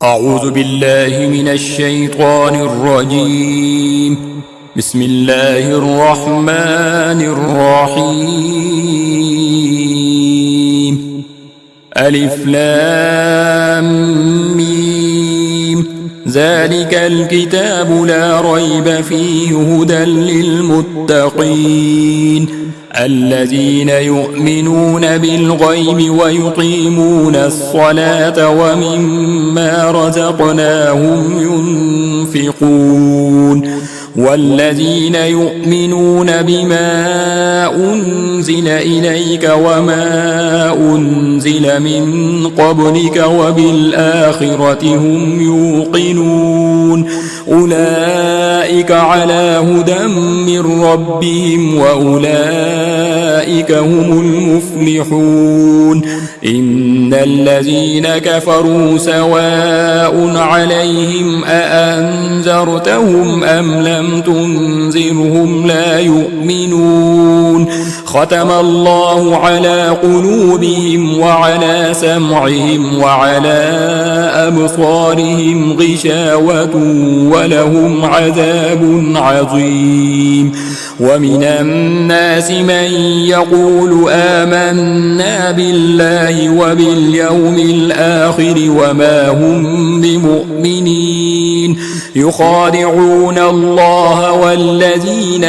أعوذ بالله من الشيطان الرجيم. بسم الله الرحمن الرحيم. ألف لام ميم. ذلك الكتاب لا ريب فيه هدى للمتقين الذين يؤمنون بالغيب ويقيمون الصلاة ومما رزقناهم ينفقون والذين يؤمنون بما أنزل إليك وما أنزل من قبلك وبالآخرة هم يوقنون أولئك على هدى من ربهم وأولئك هم المفلحون. إن الذين كفروا سواء عليهم أأنذرتهم أم لم تنذرهم لا يؤمنون. ختم الله على قلوبهم وعلى سمعهم وعلى أبصارهم غشاوة ولهم عذاب عظيم. ومن الناس من يقول آمنا بالله وباليوم الآخر وما هم بمؤمنين يخادعون الله والذين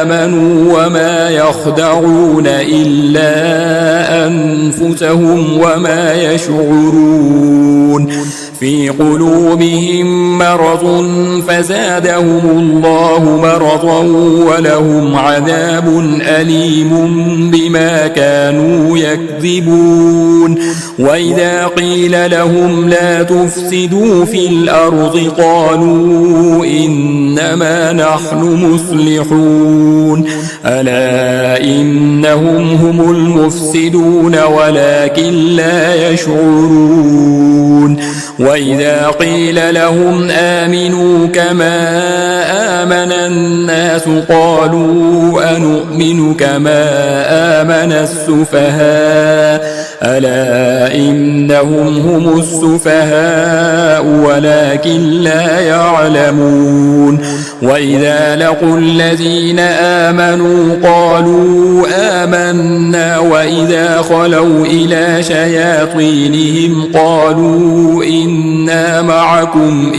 آمنوا وما يخدعون إلا أنفسهم وما يشعرون. في قلوبهم مرض فزادهم الله مرضا ولهم عذاب أليم بما كانوا يكذبون. وإذا قيل لهم لا تفسدوا في الأرض قالوا إنما نحن مصلحون ألا إنهم هم المفسدون ولكن لا يشعرون. وإذا قيل لهم آمنوا كما آمن الناس قالوا أنؤمن كما آمن السفهاء ألا إنهم هم السفهاء ولكن لا يعلمون. وإذا لقوا الذين آمنوا قالوا آمنا وإذا خلوا إلى شياطينهم قالوا إنا معكم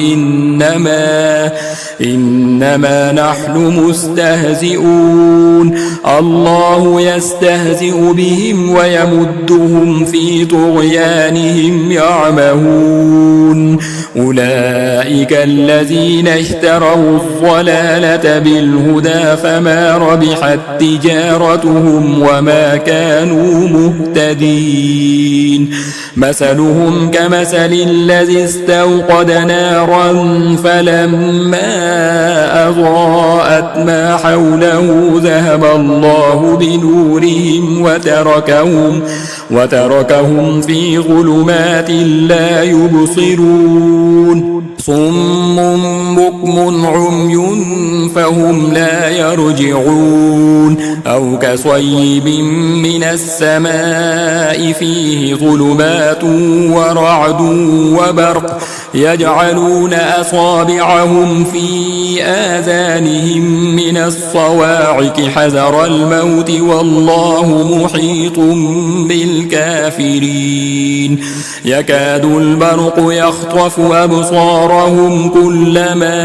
إنما نحن مستهزئون. الله يستهزئ بهم ويمدهم في طغيانهم يعمهون. أولئك الذين اشتروا الضلالة بالهدى فما ربحت تجارتهم وما كانوا مهتدين. مثلهم كمثل الذي استوقد نارا فلما أضاءت ما حوله ذهب الله بنورهم وتركهم في ظلمات لا يبصرون. صم بكم عمي فهم لا يرجعون. أو كصيب من السماء فيه ظلمات ورعد وبرق يجعلون أصابعهم في آذانهم من الصواعق حذر الموت والله محيط بالكافرين. يكاد البرق يخطف أبصارهم كلما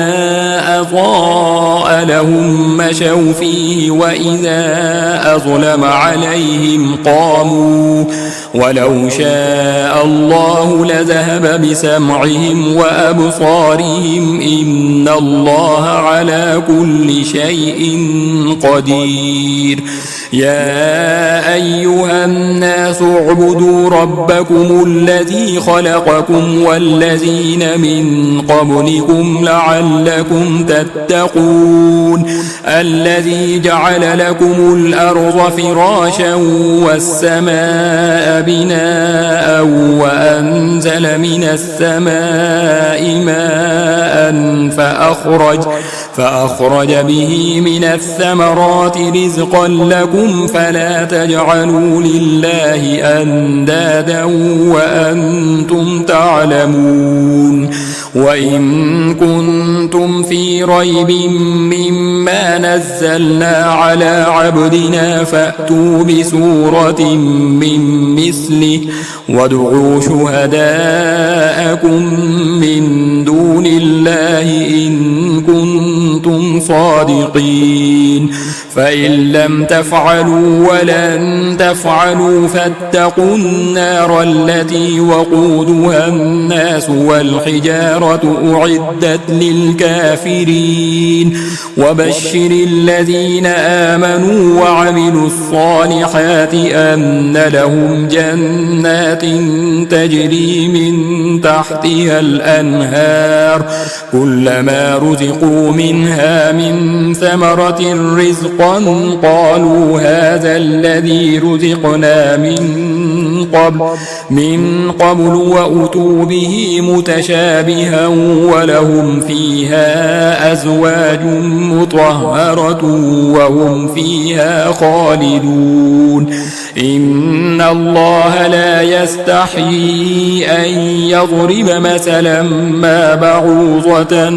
أضاء لهم مشوا فيه وإذا أظلم عليهم قاموا ولو شاء الله لذهب بسمعهم وأبصارهم إن الله على كل شيء قدير. يا أيها الناس اعبدوا ربكم الذي خلقكم والذين من قبلكم لعلكم تتقون. الذي جعل لكم الأرض فراشا والسماء بناء وأنزل من السماء ماء فأخرج به من الثمرات رزقا لكم لكم فلا تجعلوا لله أندادا وأنتم تعلمون وإن كنتم في ريب مما نزلنا على عبدنا فأتوا بسورة من مثله وادعوا شهداءكم من دون الله إن كنتم صادقين فإن لم تفعلوا ولن تفعلوا فاتقوا النار التي وقودها الناس والحجارة أعدت للكافرين وبشر الذين آمنوا وعملوا الصالحات أن لهم جنات تجري من تحتها الأنهار كلما رزقوا منها من ثمرة رزقا قالوا هذا الذي رزقنا من قبل وأتوا به متشابها ولهم فيها أزواج مطهرة وهم فيها خالدون إن الله لا يستحيي أن يضرب مثلا ما بعوضة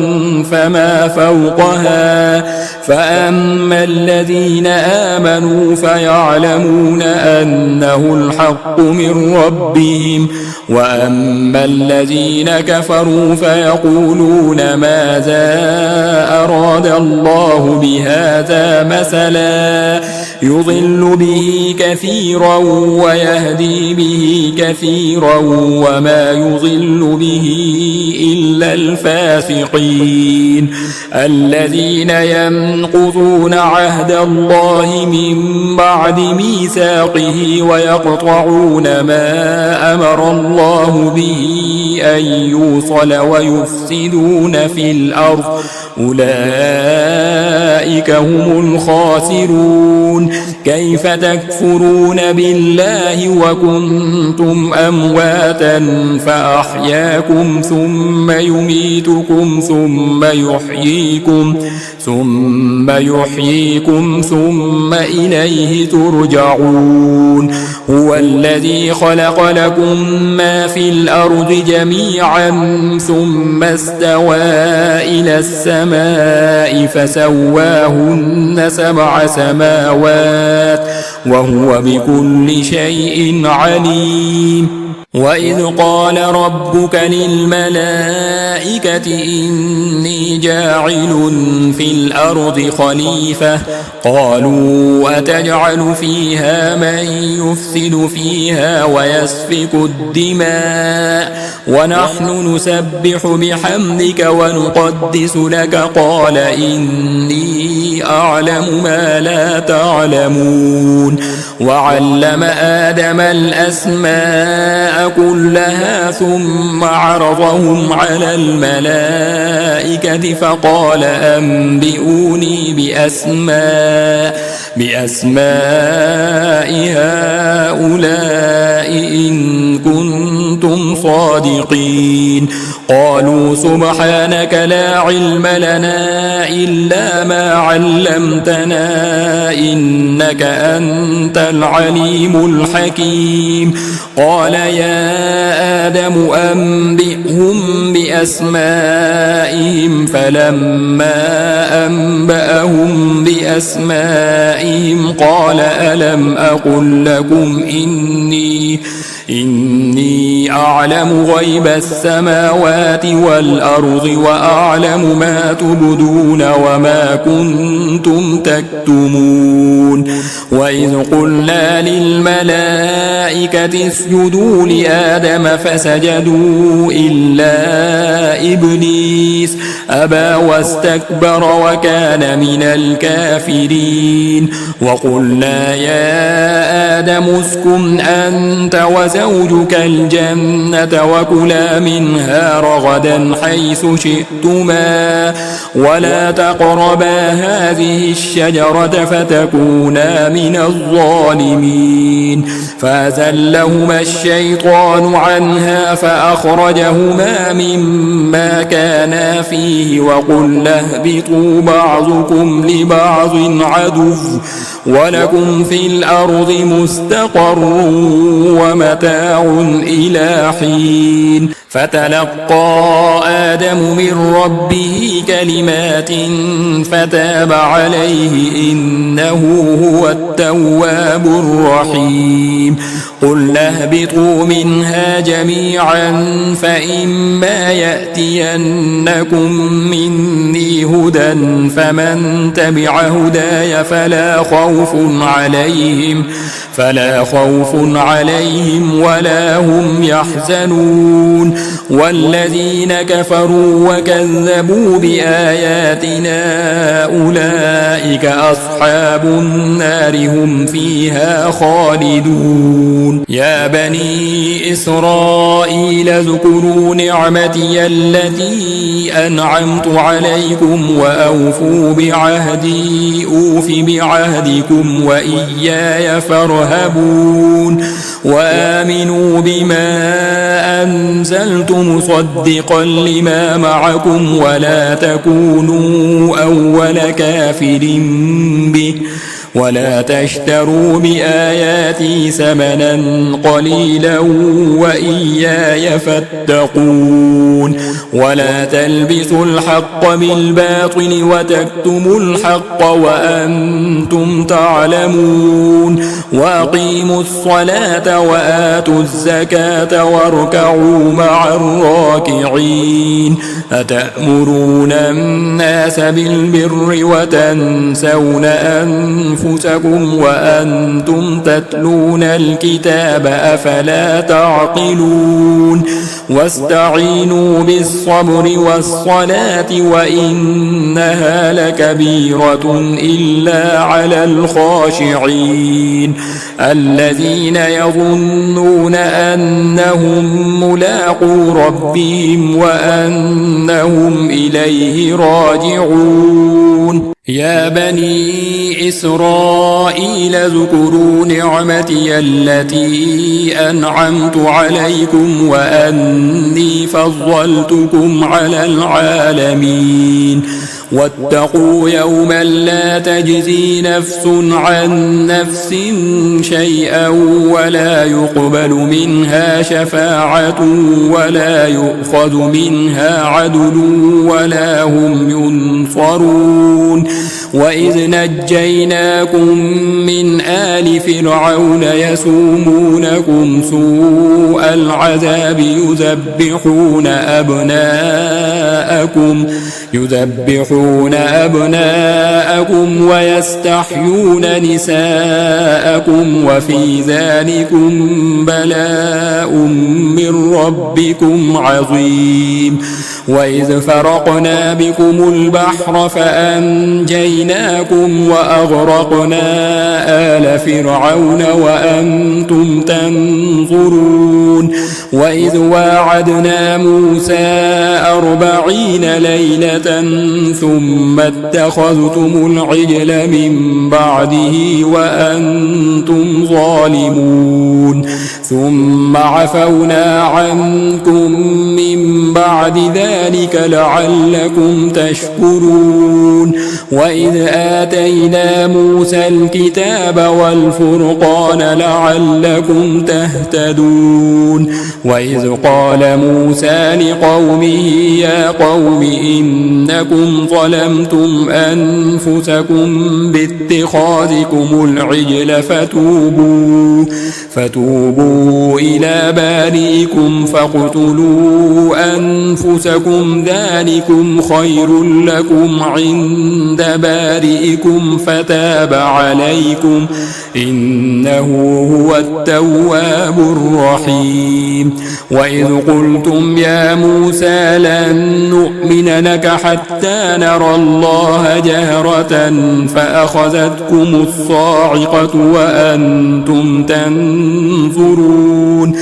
فما فوقها فأما الذين آمنوا فيعلمون أنه الحق من ربهم وأما الذين كفروا فيقولون ماذا أراد الله بهذا مثلا يضل به كثيرا ويهدي به كثيرا وما يضل به إلا الفاسقين الذين ينقضون عهد الله من بعد ميثاقه ويقطعون ما أمر الله به أن يوصل ويفسدون في الأرض أولئك هم الخاسرون كيف تكفرون بالله وكنتم أمواتا فأحياكم ثم يميتكم ثم يحييكم ثم إليه ترجعون هو الذي خلق لكم ما في الأرض جميعا ثم استوى إلى السماء فسواهن 7 سماوات وهو بكل شيء عليم وإذ قال ربك للملائكة إني جاعل في الأرض خليفة قالوا أتجعل فيها من يفسد فيها ويسفك الدماء ونحن نسبح بحمدك ونقدس لك قال إني أعلم ما لا تعلمون وعلم آدم الأسماء كلها ثم عرضهم على الملائكة فقال أنبئوني بأسماء هؤلاء إن كنتم صادقين قالوا سبحانك لا علم لنا إلا ما علمتنا إنك أنت العليم الحكيم قال يا آدم أنبئهم بأسمائهم فلما أنبأهم بأسمائهم قال ألم أقل لكم إني أعلم غيب السماوات والأرض وأعلم ما تبدون وما كنتم تكتمون وإذ قلنا للملائكة اسجدوا لآدم فسجدوا إلا إبليس أبى واستكبر وكان من الكافرين وقلنا يا آدم اسكن أنت وزوجك الجنة وكلا منها رغدا حيث شئتما ولا تقربا هذه الشجرة فتكونا من الظالمين فأزلهما الشيطان عنها فأخرجهما مما كانا فيه فيه وقل اهبطوا بعضكم لبعض عدو ولكم في الأرض مستقر ومتاع إلى حين فتلقى آدم من ربه كلمات فتاب عليه إنه هو التواب الرحيم قل اهبطوا منها جميعا فإما يأتينكم مني هدى فمن تبع هداي فلا خوف عليهم ولا هم يحزنون والذين كفروا وكذبوا بآياتنا أولئك أصحاب النار هم فيها خالدون يا بني إسرائيل اذكروا نعمتي التي أنعمت عليكم وأوفوا بعهدي أوف بعهدكم وإياي فارهبون وآمنوا بما أنزلت مصدقا لما معكم ولا تكونوا أول كافر به ولا تشتروا بآياتي ثمنا قليلا وإياي فاتقون ولا تلبسوا الحق بالباطل وتكتموا الحق وأنتم تعلمون وأقيموا الصلاة وآتوا الزكاة واركعوا مع الراكعين أتأمرون الناس بالبر وتنسون أنفسكم وأنتم تتلون الكتاب أفلا تعقلون واستعينوا بالصبر والصلاة وإنها لكبيرة إلا على الخاشعين الذين يظنون أنهم ملاقو ربهم وأنهم إليه راجعون يا بني إسرائيل اذكروا نعمتي التي أنعمت عليكم وأني فضلتكم على العالمين واتقوا يوما لا تجزي نفس عن نفس شيئا ولا يقبل منها شفاعة ولا يؤخذ منها عدل ولا هم ينصرون وإذ نجيناكم من آل فرعون يسومونكم سوء العذاب يذبحون أبناءكم ويستحيون نساءكم وفي ذلكم بلاء من ربكم عظيم وإذ فرقنا بكم البحر فأنجيناكم وأغرقنا آل فرعون وأنتم تنظرون وإذ واعدنا موسى 40 ليلة ثم اتخذتم العجل من بعده وأنتم ظالمون ثم عفونا عنكم من بعد ذلك لعلكم تشكرون وإذ آتينا موسى الكتاب والفرقان لعلكم تهتدون وإذ قال موسى لقومه يا قوم إنكم ظلمتم أنفسكم باتخاذكم العجل فتوبوا إلى بارئكم فاقتلوا أنفسكم ذلكم خير لكم عند بارئكم فتاب عليكم إنه هو التواب الرحيم وإذ قلتم يا موسى لن نؤمن لك حتى نرى الله جهرة فأخذتكم الصاعقة وأنتم تنظرون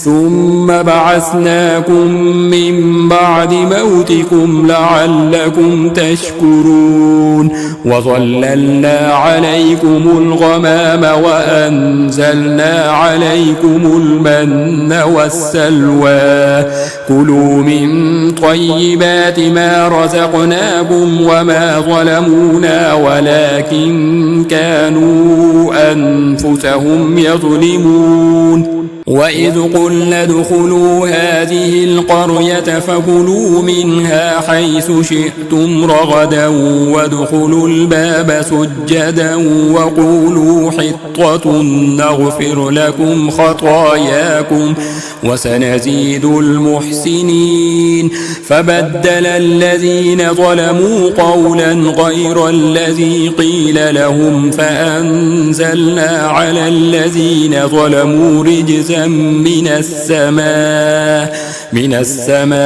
ثم بعثناكم من بعد موتكم لعلكم تشكرون وظللنا عليكم الغمام وأنزلنا عليكم المن والسلوى كلوا من طيبات ما رزقناكم وما ظلمونا ولكن كانوا أنفسهم يظلمون وإذ قلنا ادخلوا هذه القرية فكلوا منها حيث شئتم رغدا وادخلوا الباب سجدا وقولوا حطة نغفر لكم خطاياكم وسنزيد المحسنين فبدل الذين ظلموا قولا غير الذي قيل لهم فأنزلنا على الذين ظلموا رجزا من السماء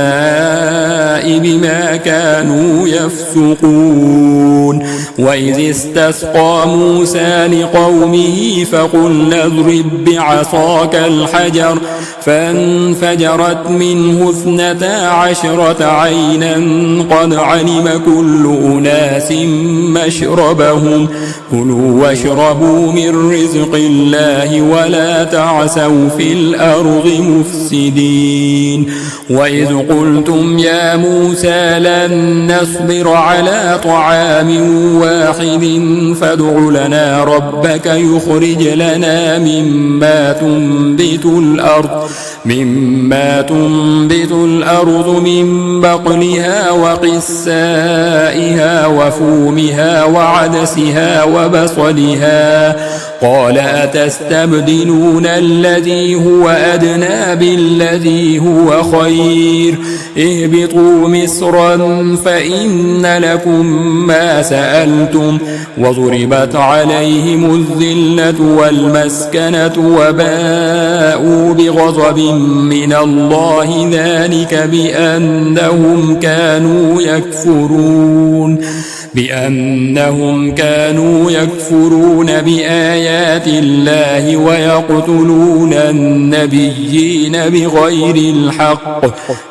بما كانوا يفسقون وإذ استسقى موسى لقومه فقلنا اضرب بعصاك الحجر فانفجرت منه 12 عينا قد علم كل أناس مشربهم كلوا واشربوا من رزق الله ولا تعثوا في الأرض مفسدين وإذ قلتم يا موسى لن نصبر على طعام واحد فادع لنا ربك يخرج لنا مما تنبت الأرض من بقلها وقثائها وفومها وعدسها وبصلها قال أتستبدلون الذي هو أدنى بالذي هو خير اهبطوا مصرا فإن لكم ما سألتم وضربت عليهم الذلة والمسكنة وباءوا بغضب من الله ذلك بأنهم كانوا يكفرون بآيات الله ويقتلون النبيين بغير الحق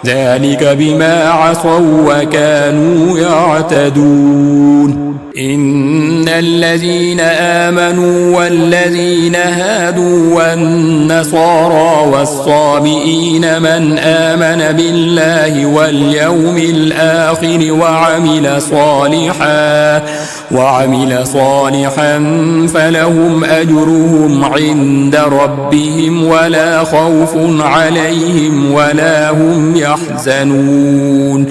ذلك بما عصوا وكانوا يعتدون إن الذين آمنوا والذين هادوا والنصارى والصابئين من آمن بالله واليوم الآخر وعمل صالحا فلهم أجرهم عند ربهم ولا خوف عليهم ولا هم يحزنون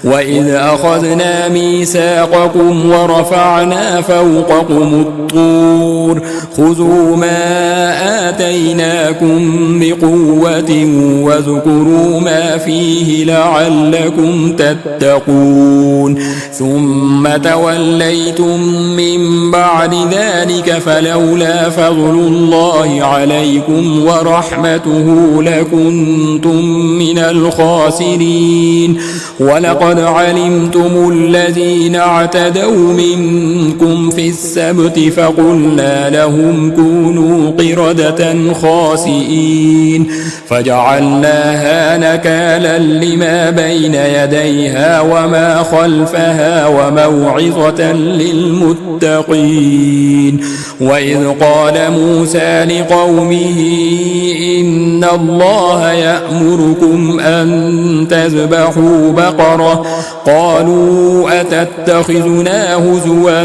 وإذ أخذنا ميثاقكم ورفعنا فوقكم الطور خذوا ما آتيناكم بقوة واذكروا ما فيه لعلكم تتقون ثم توليتم من بعد ذلك فلولا فضل الله عليكم ورحمته لكنتم من الخاسرين ولقد علمتم الذين اعتدوا منكم في السبت فقلنا لهم كونوا قردة خاسئين فجعلناها نكالا لما بين يديها وما خلفها وموعظة للمتقين وإذ قال موسى لقومه إن الله يأمركم أن تذبحوا بقرة قالوا أتتخذنا هزوا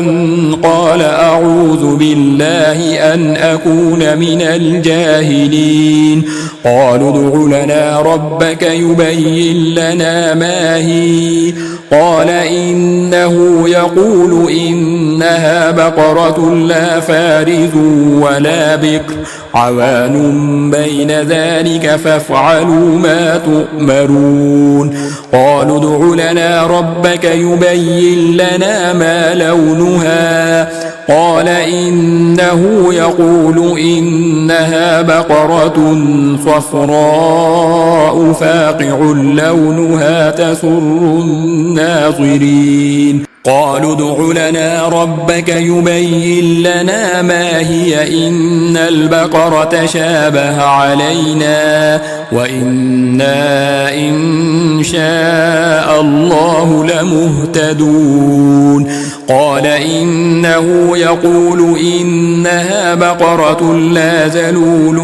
قال أعوذ بالله أن أكون من الجاهلين قالوا ادع لنا ربك يبين لنا ما هي قال إنه يقول إنها بقرة لا فارض ولا بكر عوان بين ذلك فافعلوا ما تؤمرون قالوا ادع لنا ربك يبين لنا ما لونها قال إنه يقول إنها بقرة صفراء فاقع لونها تسر الناظرين قالوا ادع لنا ربك يبين لنا ما هي إن البقرة شابه علينا وإنا إن شاء الله لمهتدون قال إنه يقول إنها بقرة لا ذلول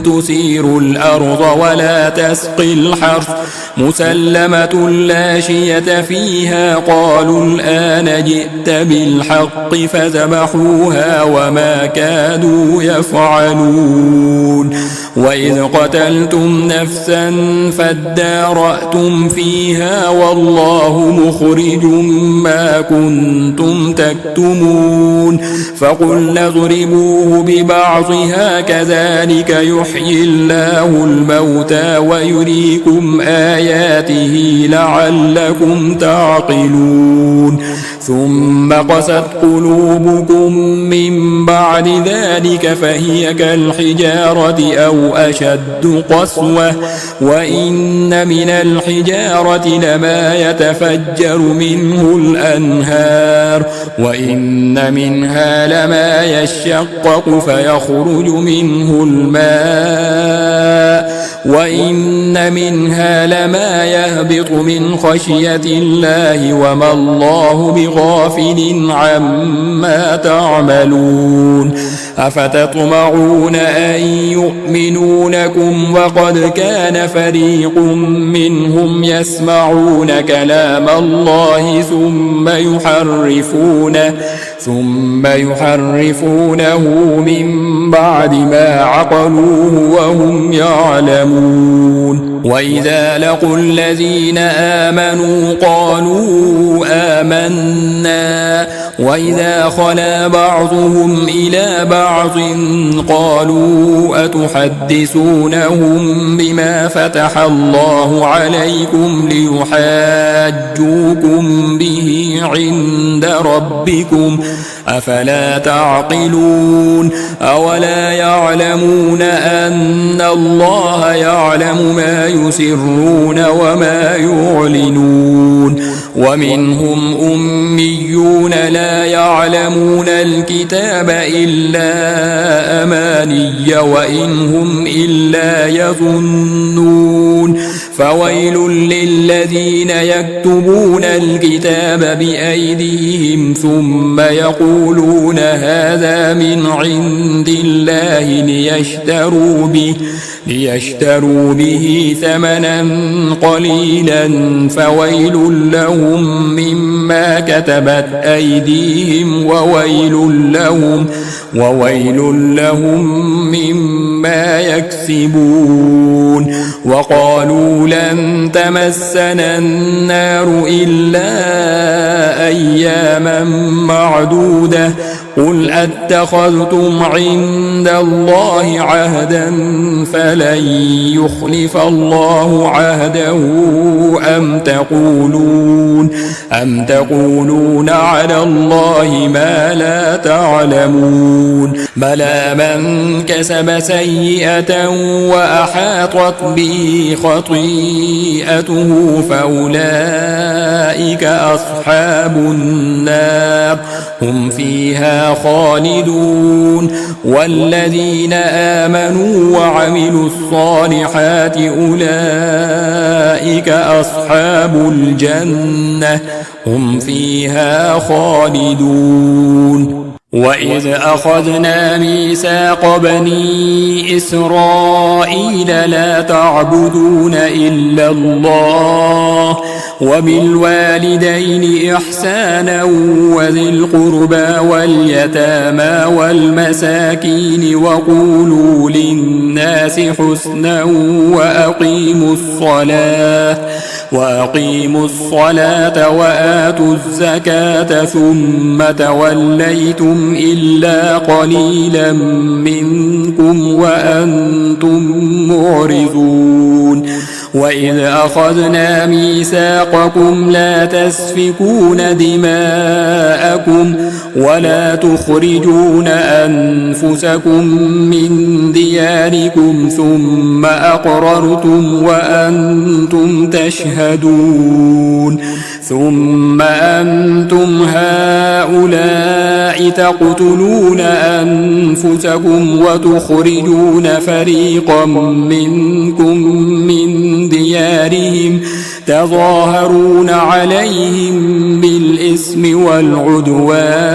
تثير الأرض ولا تسقي الحرث مسلمة لا شية فيها قالوا الآن جئت بالحق فذبحوها وما كادوا يفعلون وإذ قتلتم نفسا فادارأتم فيها والله مخرج ما كنتم تكتمون فقلنا اضربوه ببعضها كذلك يحيي الله الموتى ويريكم آياته لعلكم تعقلون ثم قست قلوبكم من بعد ذلك فهي كالحجارة أو أشد قسوة وإن من الحجارة لما يتفجر منه الأنهار وإن منها لما يشقق فيخرج منه الماء وإن منها لما يهبط من خشية الله وما الله بغافل عما تعملون أفتطمعون أن يؤمنوا لكم وقد كان فريق منهم يسمعون كلام الله ثم يحرفونه من بعد ما عقلوه وهم يعلمون وإذا لقوا الذين آمنوا قالوا آمنا وإذا خلا بعضهم إلى بعض قالوا أتحدثونهم بما فتح الله عليكم ليحاجوكم به عند ربكم أفلا تعقلون أولا يعلمون أن الله يعلم ما يسرون وما يعلنون ومنهم أميون لا يعلمون الكتاب إلا أماني وإن هم إلا يظنون فويل للذين يكتبون الكتاب بأيديهم ثم يقولون هذا من عند الله ليشتروا به ثمنا قليلا فويل لهم مما كتبت أيديهم وويل لهم مما يكسبون وقالوا لن تمسنا النار إلا أياما معدودة قل أتخذتم عند الله عهدا فلن يخلف الله عهده أم تقولون على الله ما لا تعلمون بلى من كسب سيئة وأحاطت به خطيئته فأولئك أصحاب النار هم فيها خالدون والذين آمنوا وعملوا الصالحات أولئك أصحاب الجنة هم فيها خالدون وإذ أخذنا ميثاق بني إسرائيل لا تعبدون إلا الله وبالوالدين إحسانا وذي القربى واليتامى والمساكين وقولوا للناس حسنا وأقيموا الصلاة وآتوا الزكاة ثم توليتم إلا قليلا منكم وأنتم معرضون وإذ أخذنا ميثاقكم لا تسفكون دماءكم ولا تخرجون أنفسكم من دياركم ثم أقررتم وأنتم تشهدون ثم أنتم هؤلاء تقتلون أنفسكم وتخرجون فريقا منكم من ديارهم تظاهرون عليهم بالإثم والعدوان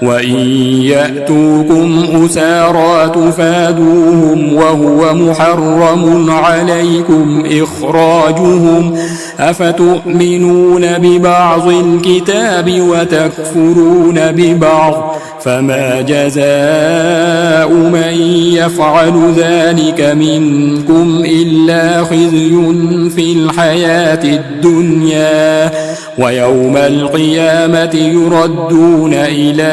وإن يأتوكم أسارى تفادوهم وهو محرم عليكم إخراجهم أفتؤمنون ببعض الكتاب وتكفرون ببعض فما جزاء من يفعل ذلك منكم إلا خزي في الحياة الدنيا ويوم القيامة يردون إلى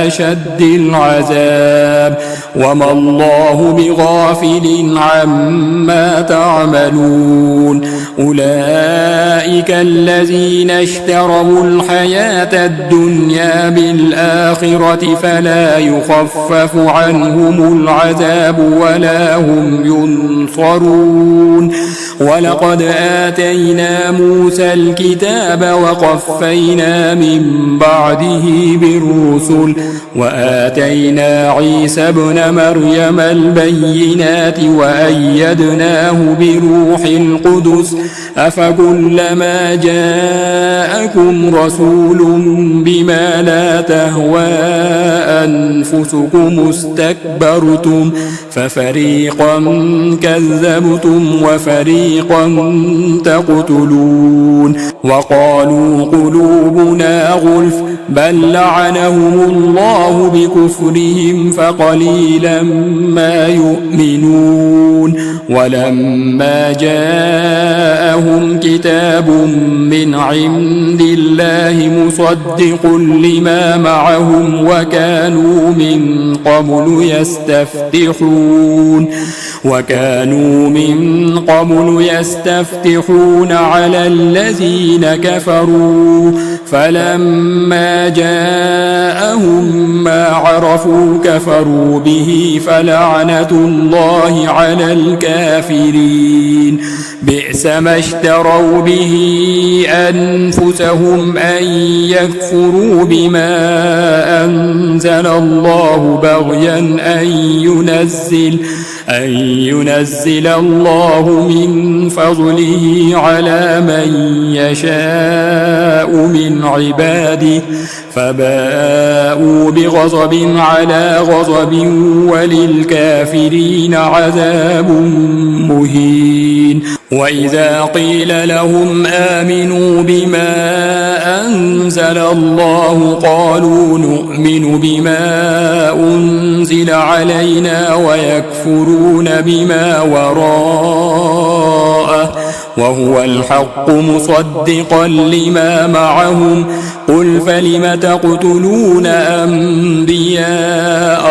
أشد العذاب وما الله بغافل عما تعملون أولئك الذين اشتروا الحياة الدنيا بالآخرة فلا يخفف عنهم العذاب ولا هم ينصرون ولقد آتينا موسى الكتاب وقفينا من بعده بالرسل وآتينا عيسى ابن مريم البينات وأيدناه بروح القدس أفكلما جاءكم رسول بما لا تهوى أنفسكم استكبرتم ففريقا كذبتم وفريقا تقتلون وقالوا قلوبنا غلف بل لعنهم الله بكفرهم فقليلا ما يؤمنون ولما جاءهم كتاب من عند الله مصدق لما معهم وكانوا من قبل يستفتحون على الذين كفروا فلما جاءهم ما عرفوا كفروا به فلعنة الله على الكافرين بئس ما اشتروا به أنفسهم أن يكفروا بما أنزل الله بغيا أن ينزل الله من فضله على من يشاء من عباده فباءوا بغضب على غضب وللكافرين عذاب مهين وإذا قيل لهم آمنوا بما أنزل الله قالوا نؤمن بما أنزل علينا ويكفرون بما وراءه وهو الحق مصدقا لما معهم قل فلم تقتلون أنبياء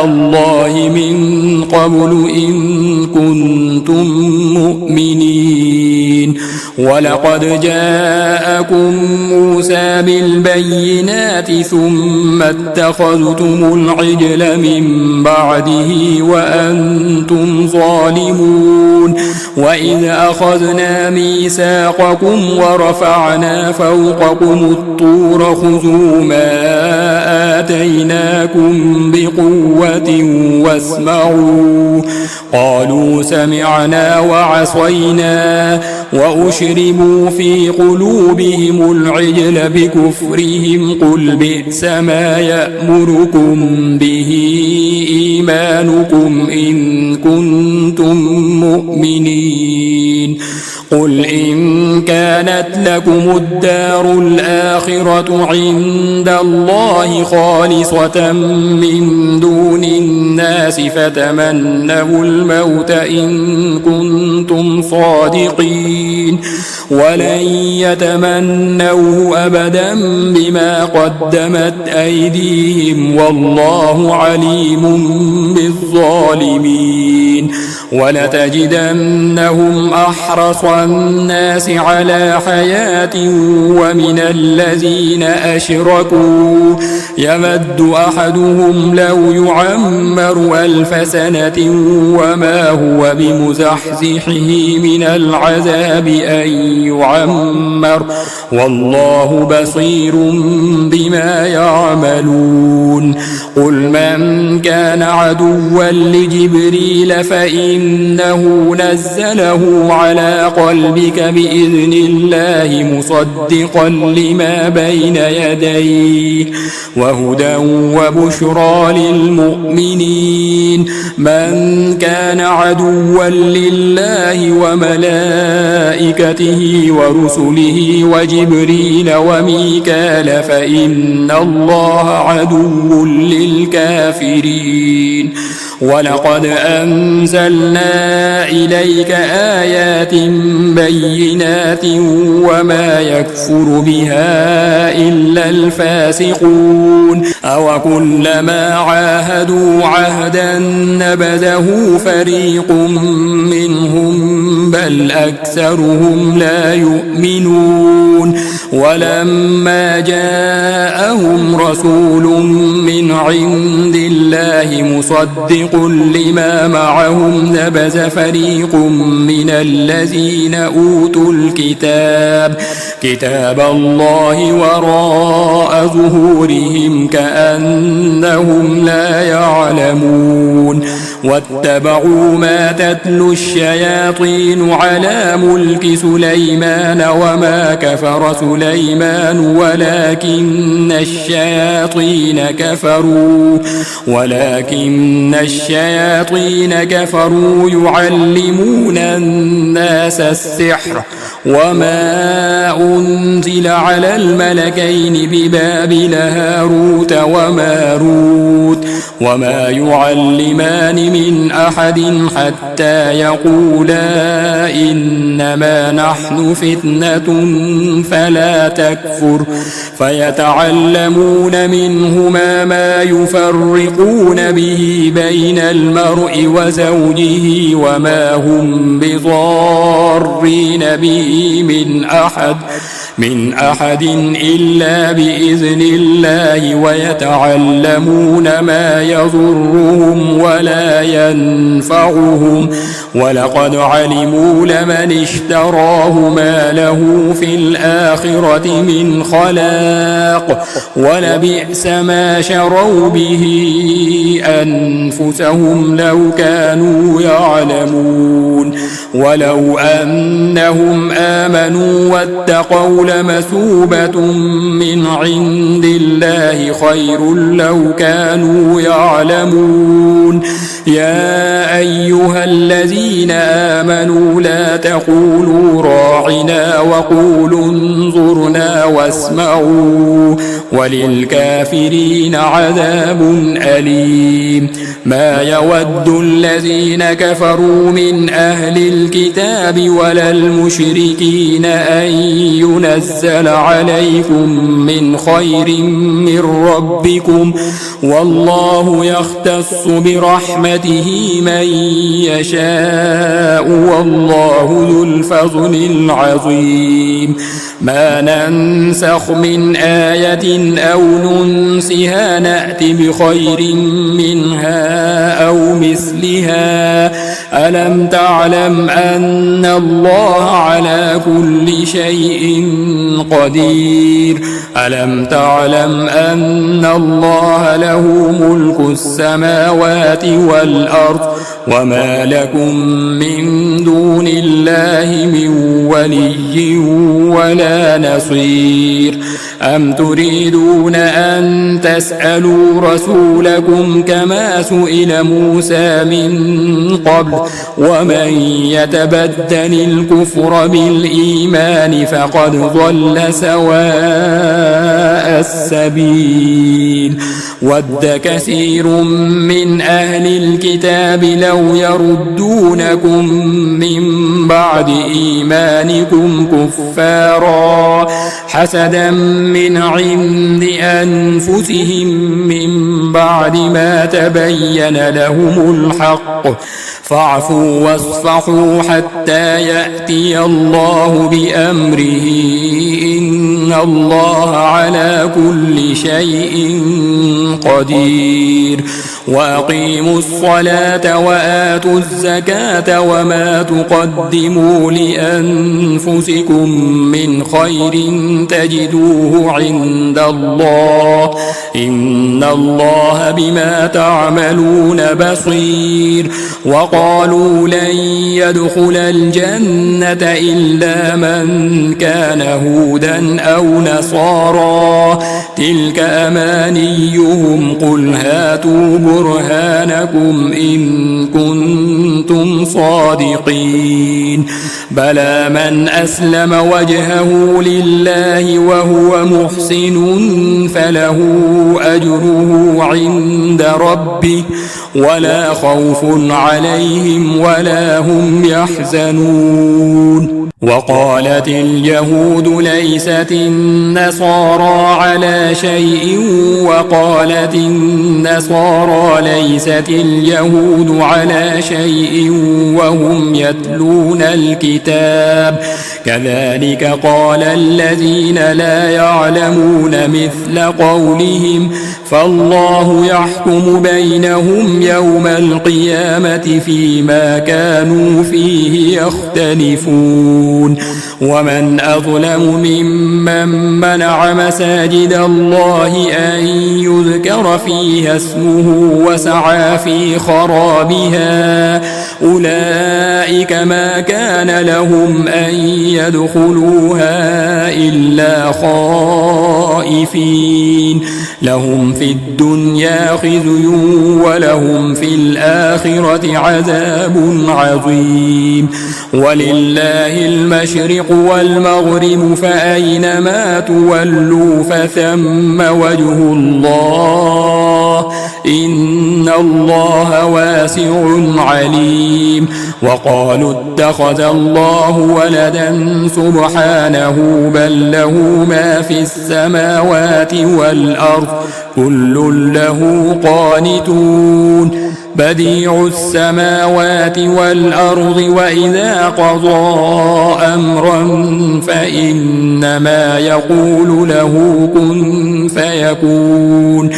الله من قبل إن كنتم مؤمنين ولقد جاءكم موسى بالبينات ثم اتخذتم العجل من بعده وأنتم ظالمون وإذ أخذنا ميثاقكم ورفعنا فوقكم الطور خذوا ما آتيناكم بقوة واسمعوا قالوا سمعنا وعصينا وأشربوا في قلوبهم العجل بكفرهم قل بئس ما يأمركم به إيمانكم إن كنتم مؤمنين قل إن كانت لكم الدار الآخرة عند الله خالصة من دون الناس فتمنوا الموت إن كنتم صادقين ولن يتمنوه أبدا بما قدمت أيديهم والله عليم بالظالمين ولتجدنهم أحرص الناس على حياة ومن الذين أشركوا يود أحدهم لو يعمر 1000 سنة وما هو بمزحزحه من العذاب أن يعمر والله بصير بما يعملون قل من كان عدوا لجبريل فإنه نزله على قلبك بإذن الله مصدقا لما بين يديه وهدى وبشرى للمؤمنين من كان عدوا لله وملائكته ورسله وجبريل وميكال فإن الله عدو للكافرين ولقد أنزلنا إليك آيات بينات وما يكفر بها إلا الفاسقون أو كلما عاهدوا عهدا نبذه فريق منهم بل أكثرهم لا يؤمنون ولما جاءهم رسول من عند الله مصدق لما معهم نبذ فريق من الذين أوتوا الكتاب كتاب الله وراء ظهورهم كأنهم لا يعلمون واتبعوا ما تتلو الشياطين على ملك سليمان وما كفر سليمان ولكن الشياطين كفروا يعلمون الناس السحر وما أنزل على الملكين ببابل هاروت وماروت وما يعلمان من أحد حتى يقولا إنما نحن فتنة فلا تكفر فيتعلمون منهما ما يفرقون به بين المرء وزوجه وما هم بضارين به من أحد إلا بإذن الله ويتعلمون ما يضرهم ولا ينفعهم ولقد علموا لمن اشتراه ما له في الآخرة من خلاق ولبئس ما شروا به أنفسهم لو كانوا يعلمون ولو أنهم آمنوا واتقوا لمثوبة من عند الله خير لو كانوا يعلمون يا أيها الذين آمنوا لا تقولوا راعنا وقولوا انظرنا واسمعوا وللكافرين عذاب أليم ما يود الذين كفروا من أهل الكتاب ولا المشركين أن ينزل عليكم من خير من ربكم والله يختص برحمته من يشاء والله ذو الفضل العظيم ما ننسخ من آية أو ننسها نأت بخير منها أو مثلها ألم تعلم أن الله على كل شيء قدير ألم تعلم أن الله له ملك السماوات والأرض وما لكم من دون الله من ولي ولا نصير أم تريدون أن تسألوا رسولكم كما سئل موسى من قبل ومن يتبدل الكفر بالإيمان فقد ضل سواء السبيل ود كثير من أهل الكتاب لو يردونكم من بعد إيمانكم كفارا حسدا من عند أنفسهم من بعد ما تبين لهم الحق فاعفوا واصفحوا حتى يأتي الله بأمره إن الله على كل شيء قدير وأقيموا الصلاة وآتوا الزكاة وما تقدموا لأنفسكم من خير تجدوه عند الله إن الله بما تعملون بصير وقالوا لن يدخل الجنة إلا من كان هودا أو نصارى تلك أمانيهم قل هاتوا برهانكم إن كنتم صادقين بلى من أسلم وجهه لله وهو محسن فله أجره عند ربه ولا خوف عليهم ولا هم يحزنون وقالت اليهود ليست النصارى على شيء وقالت النصارى ليست اليهود على شيء وهم يتلون الكتاب كذلك قال الذين لا يعلمون مثل قولهم فالله يحكم بينهم يوم القيامة فيما كانوا فيه يختلفون ومن أظلم ممن منع مساجد الله أن يذكر فيها اسمه وسعى في خرابها أولئك ما كان لهم أن يدخلوها إلا خائفين لهم في الدنيا خزي ولهم في الآخرة عذاب عظيم ولله المشرق والمغرب فأينما تولوا فثم وجه الله إن الله واسع عليم وقالوا اتخذ الله ولدا سبحانه بل له ما في السماوات والأرض كل له قانتون بديع السماوات والأرض وإذا قضى أمرا فإنما يقول له كن فيكون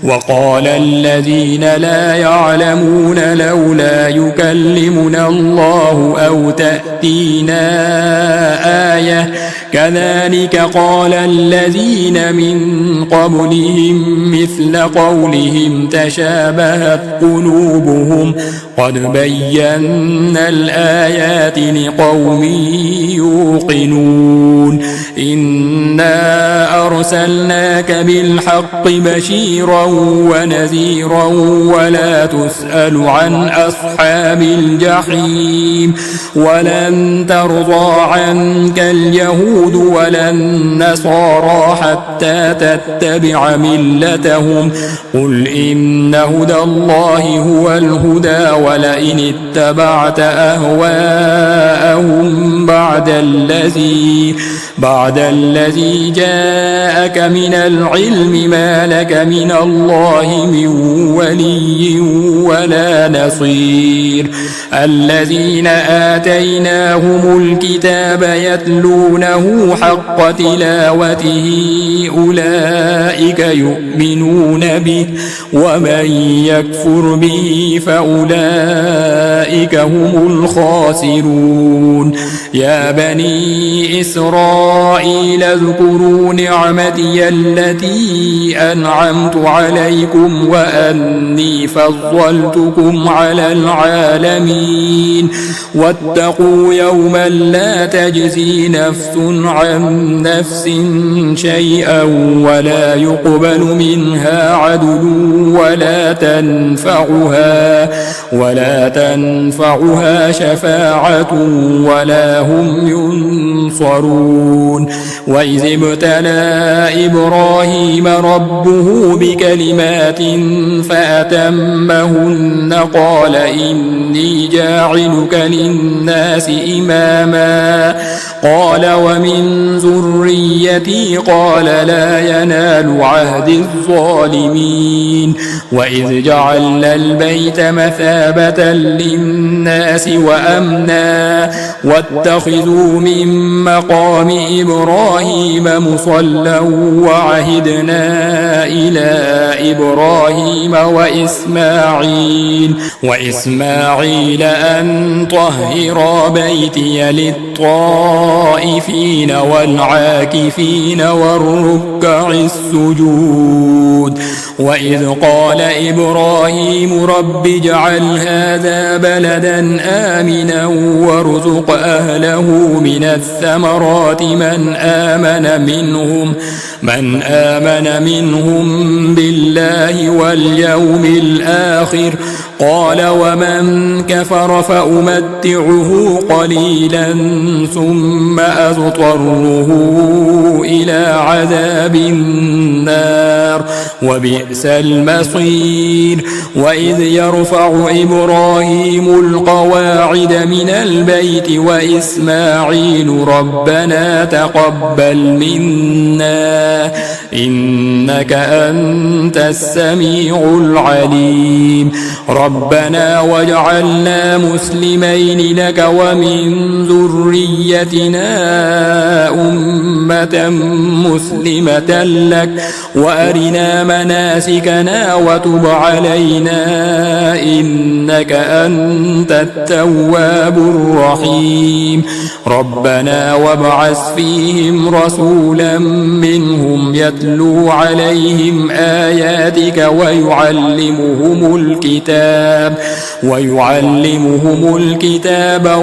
وقال الذين لا يعلمون لولا يكلمنا الله أو تأتينا آية كذلك قال الذين من قبلهم مثل قولهم تشابهت قلوبهم قد بينا الآيات لقوم يوقنون إنا أرسلناك بالحق بشيرا ونذيرا ولا تسأل عن أصحاب الجحيم ولن ترضى عنك اليهود ولا النصارى حتى تتبع ملتهم قل إن هدى الله هو الهدى ولئن اتبعت أهواءهم بعد الذي جاءك من العلم ما لك من الله من ولي ولا نصير الذين آتيناهم الكتاب يتلونه حق تلاوته أولئك يؤمنون به ومن يكفر به فأولئك هم الخاسرون يا بني إسرائيل اذكروا نعمتي التي أنعمت عليكم وأني فضلتكم على العالمين واتقوا يوما لا تجزي نفس عن نفس شيئا ولا يقبل منها عدل ولا تنفعها شفاعة ولا هم ينصرون وإذ ابتلى إبراهيم ربه بكلمات فأتمهن قال إني جاعلك للناس إماما قال ومن ذريتي قال لا ينال عهد الظالمين وإذ جعلنا البيت مثابة للناس وأمنا واتخذوا من مقام إبراهيم مصلى وعهدنا إلى إبراهيم وإسماعيل أن طهرا بيتي للطائفين والعاكفين والركع السجود وإذ قال إبراهيم رب اجعل هذا بلدا آمنا وارزق أهله من الثمرات من آمن منهم بالله واليوم الآخر قال ومن كفر فأمتعه قليلا ثم أضطره إلى عذاب النار وبئس المصير وإذ يرفع إبراهيم القواعد من البيت وإسماعيل ربنا تقبل منا إنك أنت السميع العليم ربنا واجعلنا مسلمين لك ومن ذريتنا أمة مسلمة لك وأرنا مناسكنا وتب علينا إنك أنت التواب الرحيم ربنا وابعث فيهم رسولا منهم يتلو عليهم آياتك ويعلمهم الكتاب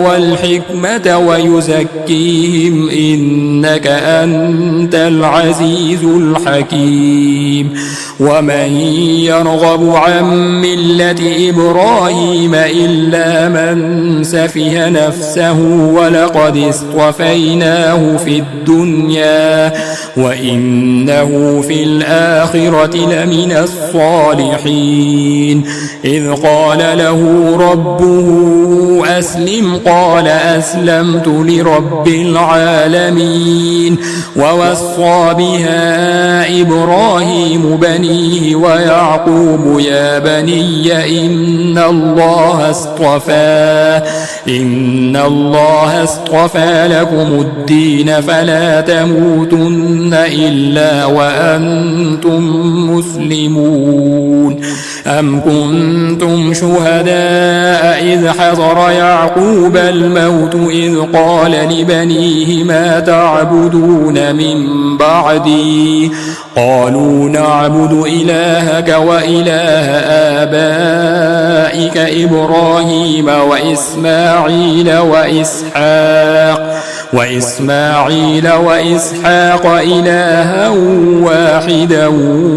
والحكمة ويزكيهم إنك أنت العزيز الحكيم ومن يرغب عن ملة إبراهيم إلا من سفه نفسه ولقد اصطفيناه في الدنيا وإنه في الآخرة لمن الصالحين إذ قال له ربه أسلم قال أسلمت لرب العالمين ووصى بها إبراهيم بنيه ويعقوب يا بني إن الله اصطفى لكم الدين فلا تموتن إلا وأنتم مسلمون أم كنتم شهداء إذ حضر يعقوب الموت إذ قال لبنيه ما تعبدون من بعدي قالوا نعبد إلهك وإله آبائك إبراهيم وإسماعيل وإسحاق إلها واحدا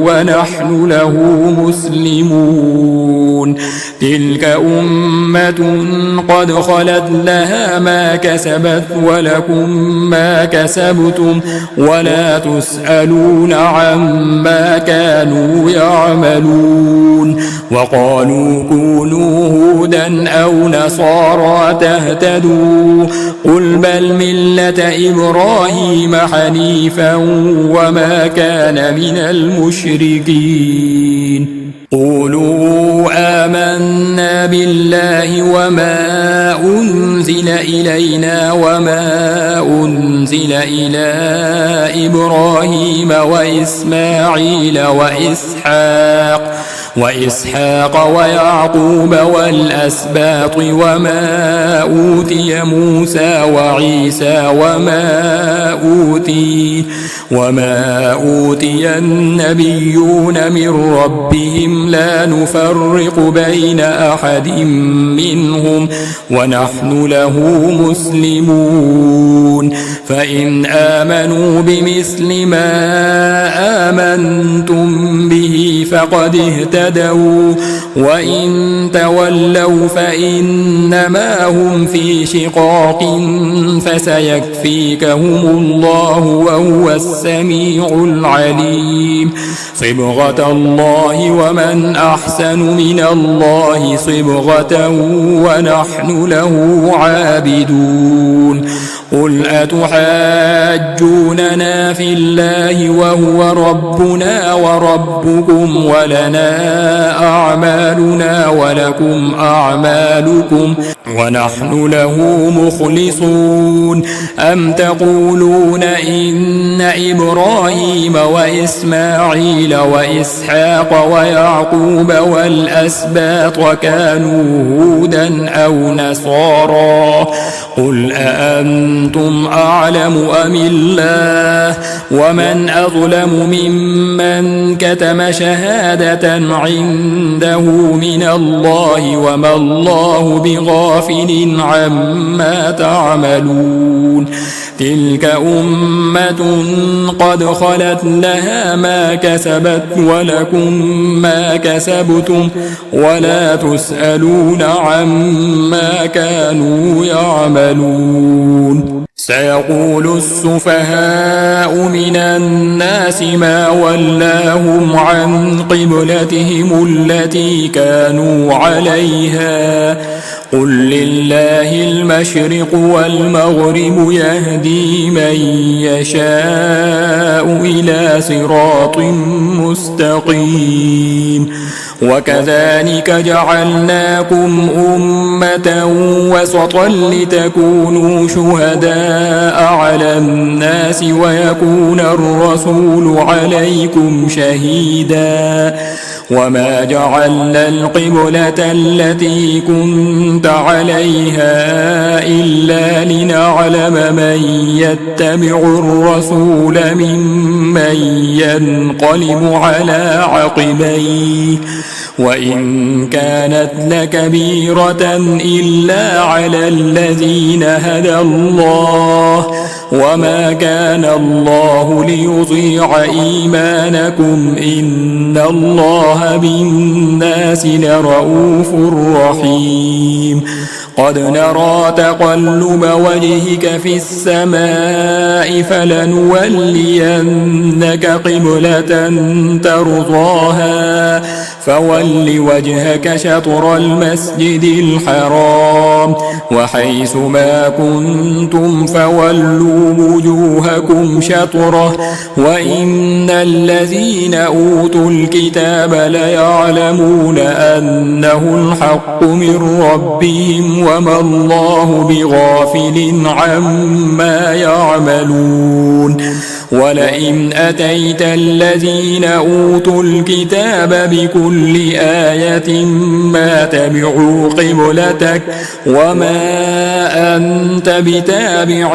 ونحن له مسلمون تلك أمة قد خلت لها ما كسبت ولكم ما كسبتم ولا تسألون عما كانوا يعملون وقالوا كونوا هودا أو نصارى تهتدوا قل بل ملة إبراهيم حنيفا وما كان من المشركين قولوا آمنا بالله وما أنزل إلينا وما أنزل إلى إبراهيم وإسماعيل وإسحاق ويعقوب والأسباط وما أوتي موسى وعيسى وما أوتي النبيون من ربهم لا نفرق بين أحد منهم ونحن له مسلمون فإن آمنوا بمثل ما آمنتم به فقد اهتدوا وإن تولوا فإنما هم في شقاق فسيكفيكهم الله وهو السميع العليم صبغة الله ومن أحسن من الله صبغة ونحن له عابدون قل أتحاجوننا في الله وهو ربنا وربكم ولنا أعمالنا ولكم أعمالكم ونحن له مخلصون أم تقولون إن إبراهيم وإسماعيل وإسحاق ويعقوب والأسباط كانوا هودا أو نصارى قل أأنتم أعلم أم الله ومن أظلم ممن كتم شهادة عنده من الله وما الله بغافل عما تعملون تلك أمة قد خلت لها ما كسبت ولكم ما كسبتم ولا تسألون عما كانوا يعملون سيقول السفهاء من الناس ما ولاهم عن قبلتهم التي كانوا عليها قل لله المشرق والمغرب يهدي من يشاء إلى صراط مستقيم وكذلك جعلناكم أمة وسطا لتكونوا شهداء على الناس ويكون الرسول عليكم شهيدا وما جعلنا القبلة التي كنت عليها إلا لنعلم من يتبع الرسول ممن ينقلب على عقبيه وإن كانت لكبيرة إلا على الذين هدى الله وما كان الله ليضيع إيمانكم إن الله بالناس لرؤوف رحيم قد نرى تقلب وجهك في السماء فلنولينك قبلة ترضاها فول وجهك شطر المسجد الحرام وحيث ما كنتم فولوا وجوهكم شطره وإن الذين أوتوا الكتاب ليعلمون أنه الحق من ربهم وما الله بغافل عما يعملون ولئن أتيت الذين أوتوا الكتاب بكل آية ما تبعوا قبلتك وما أنت بتابع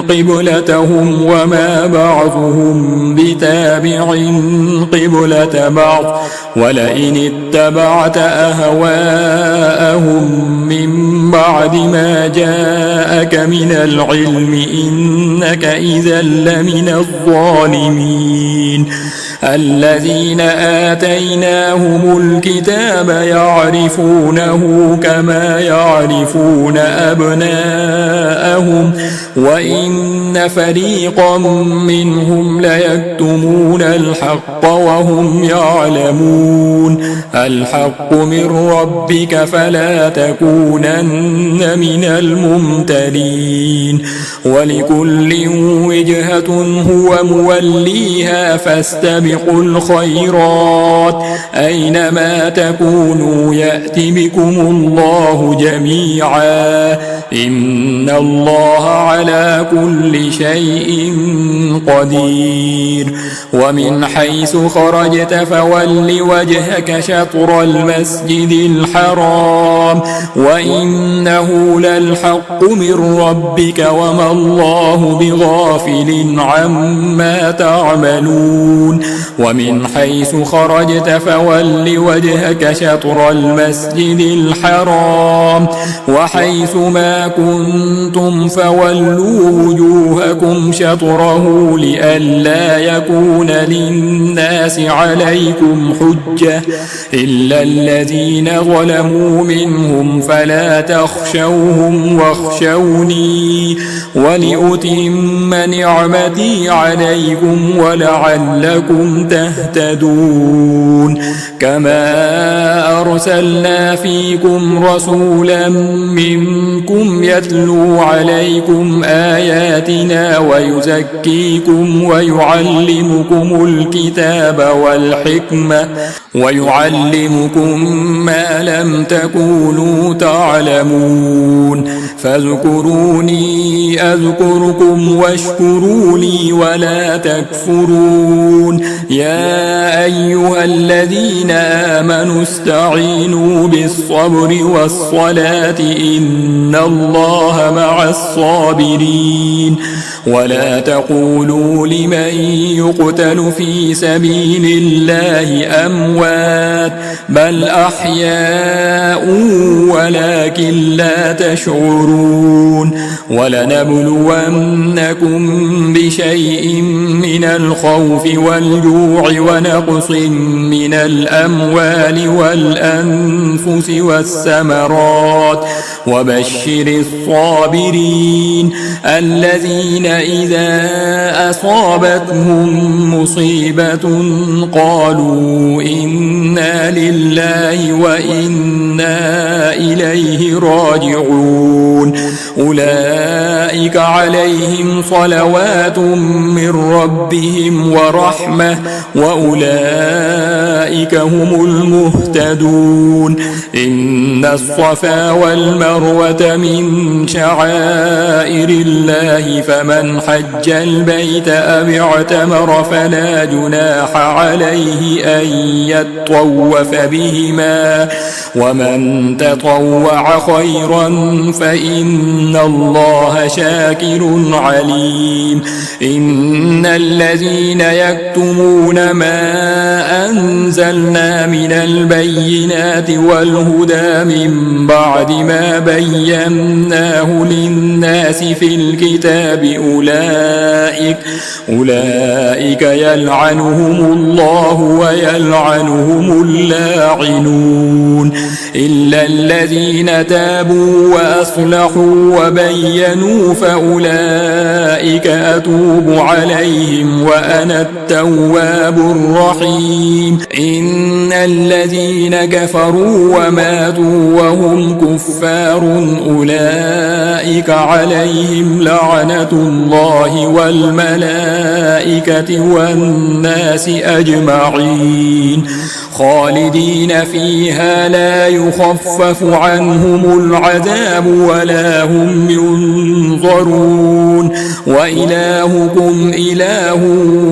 قبلتهم وما بعضهم بتابع قبلة بعض ولئن اتبعت أهواءهم من بعد ما جاءك من العلم إنك إذا لمن الظالمين الذين آتيناهم الكتاب يعرفونه كما يعرفون أبناءهم وإن فريقا منهم ليكتمون الحق وهم يعلمون الحق من ربك فلا تكونن من الممترين ولكل وجهة هو موليها فاستبقوا الخيرات أينما تكونوا يأت بكم الله جميعا إن الله على كل شيء قدير ومن حيث خرجت فول وجهك شطر المسجد الحرام وإنه للحق من ربك وما الله بغافل عما تعملون ومن حيث خرجت فول وجهك شطر المسجد الحرام وحيث ما كنتم فولوا وجوهكم شطره لئلا يكون للناس عليكم حجة إلا الذين ظلموا منهم فلا تخشوهم واخشوني ولأتم نعمتي عليكم ولعلكم لعلكم تهتدون كما أرسلنا فيكم رسولا منكم يتلو عليكم آياتنا ويزكيكم ويعلمكم الكتاب والحكمة ويعلمكم ما لم تكونوا تعلمون فاذكروني أذكركم واشكروا لي ولا تكفرون يا أيها الذين آمنوا استعينوا بالصبر والصلاة إن الله مع الصابرين ولا تقولوا لمن يقتل في سبيل الله أموات بل أحياء ولكن لا تشعرون ولنبلونكم بشيء من الخوف والجوع ونقص من الأموال والأنفس والثمرات وبشر الصابرين الذين إذا أصابتهم مصيبة قالوا إنا لله وإنا إليه راجعون أولئك عليهم صلوات من ربهم ورحمة وأولئك هم المهتدون إن الصفا والمروة من شعائر الله فمن حج البيت أو اعتمر فلا جناح عليه أن يطوف بهما ومن تطوع خيرا فإن الله شاكر عليم إن الذين يكتمون ما أنزلنا من البينات والهدى من بعد ما بيناه للناس في الكتاب أولئك يلعنهم الله ويلعنهم اللاعنون إلا الذين تابوا وأصلحوا وبينوا فأولئك أتوب عليهم وأنا التواب الرحيم إن الذين كفروا وماتوا وهم كفار أولئك عليهم لعنة الله والملائكة والناس أجمعين خالدين فيها لا يخفف عنهم العذاب ولا هم ينظرون وإلهكم إله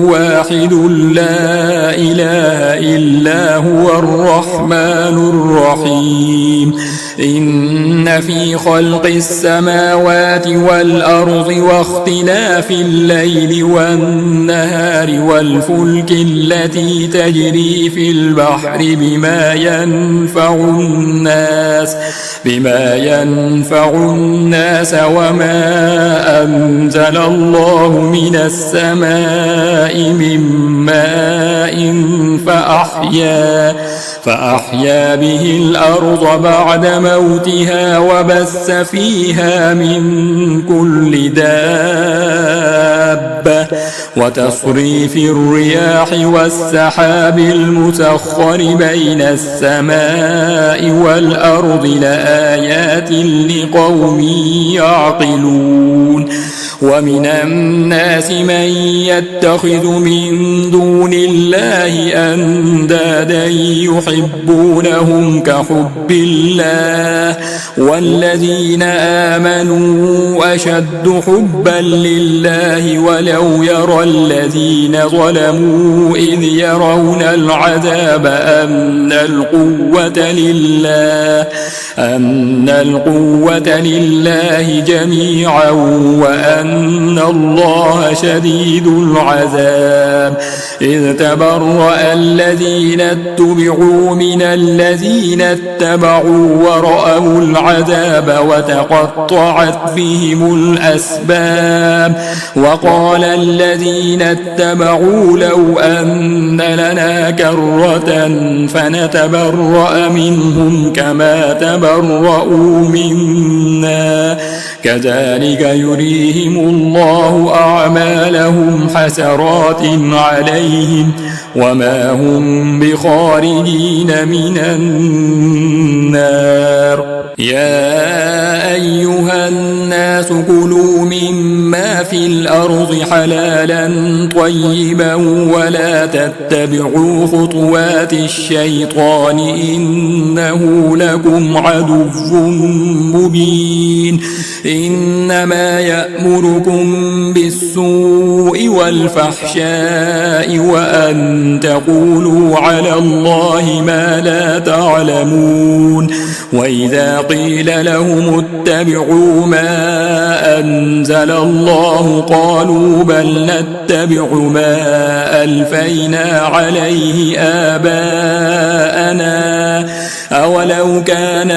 واحد لا إله إلا هو الرحمن الرحيم إن في خلق السماوات والأرض واختلاف الليل والنهار والفلك التي تجري في البحر بما ينفع الناس وما أنزل الله من السماء من ماء فأحيا به الأرض بعد موتها وبث فيها من كل دابة وتصريف الرياح والسحاب المسخر بين السماء والأرض لآيات لقوم يعقلون ومن الناس من يتخذ من دون الله أندادا يحبونهم كحب الله والذين آمنوا أشد حبا لله ولو يرى الذين ظلموا إذ يرون العذاب أن القوة لله جميعا وأن الله شديد العذاب إذ تبرأ الذين اتبعوا من الذين اتبعوا ورأوا العذاب وتقطعت بهم الأسباب وقال الذين اتبعوا لو أن لنا كرة فنتبرأ منهم كما تبرأوا منا كذلك يريهم الله أعمالهم حسرات عليهم وما هم بخارجين من النار. يا أيها الناس كلوا مما في الأرض حلالا طيبا ولا تتبعوا خطوات الشيطان إنه لكم عدو مبين. إنما يأمركم بالسوء والفحشاء وأن تقولوا على الله ما لا تعلمون. وإذا قيل لهم اتبعوا ما أنزل الله قالوا بل نتبع ما ألفينا عليه آباءنا أولو كان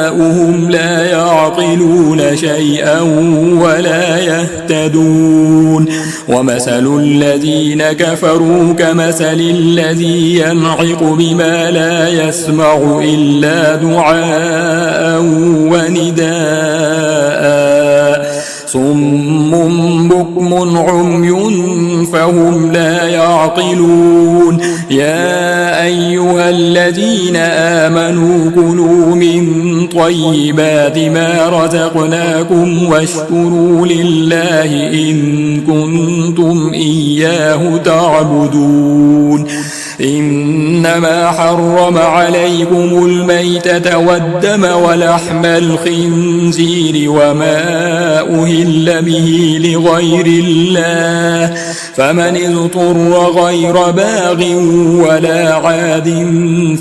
آباؤهم لا يعقلون شيئا ولا يهتدون. ومثل الذين كفروا كمثل الذي ينعق بما لا يسمع إلا دعاء ونداء صم بكم عمي فهم لا يعقلون. يا أيها الذين آمنوا كلوا من طيبات ما رزقناكم واشكروا لله إن كنتم إياه تعبدون. إنما حرم عليكم الميتة والدم ولحم الخنزير وما أهل به لغير الله فمن اضطر غير باغ ولا عاد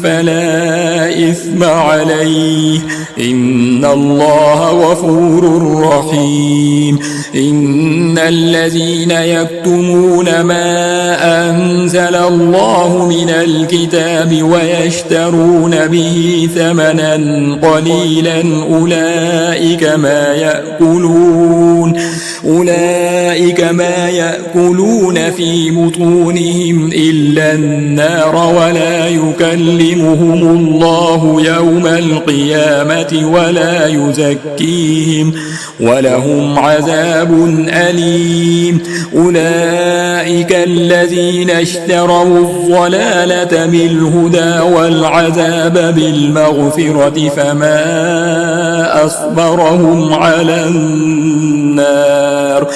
فلا إثم عليه إن الله غفور رحيم. إن الذين يكتمون ما أنزل الله من الكتاب ويشترون به ثمنا قليلا أولئك ما يأكلون في بطونهم إلا النار ولا يكلمهم الله يوم القيامة ولا يزكيهم ولهم عذاب أليم. أولئك الذين اشتروا الضلالة بالهدى والعذاب بالمغفرة فما أصبرهم على النار.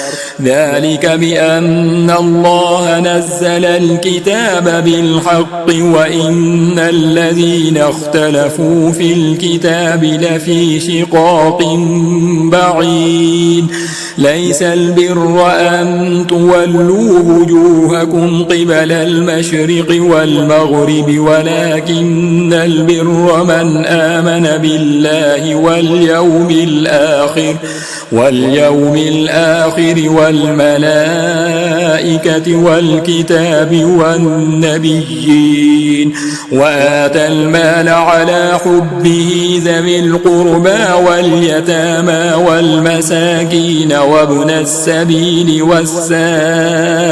ذلك بأن الله نزل الكتاب بالحق وإن الذين اختلفوا في الكتاب لفي شقاق بعيد. ليس البر أن تولوا وجوهكم قبل المشرق والمغرب ولكن البر من آمن بالله واليوم الآخر والملائكة والكتاب والنبيين وآتى المال على حبه ذوي القربى واليتامى والمساكين وابن السبيل والسائلين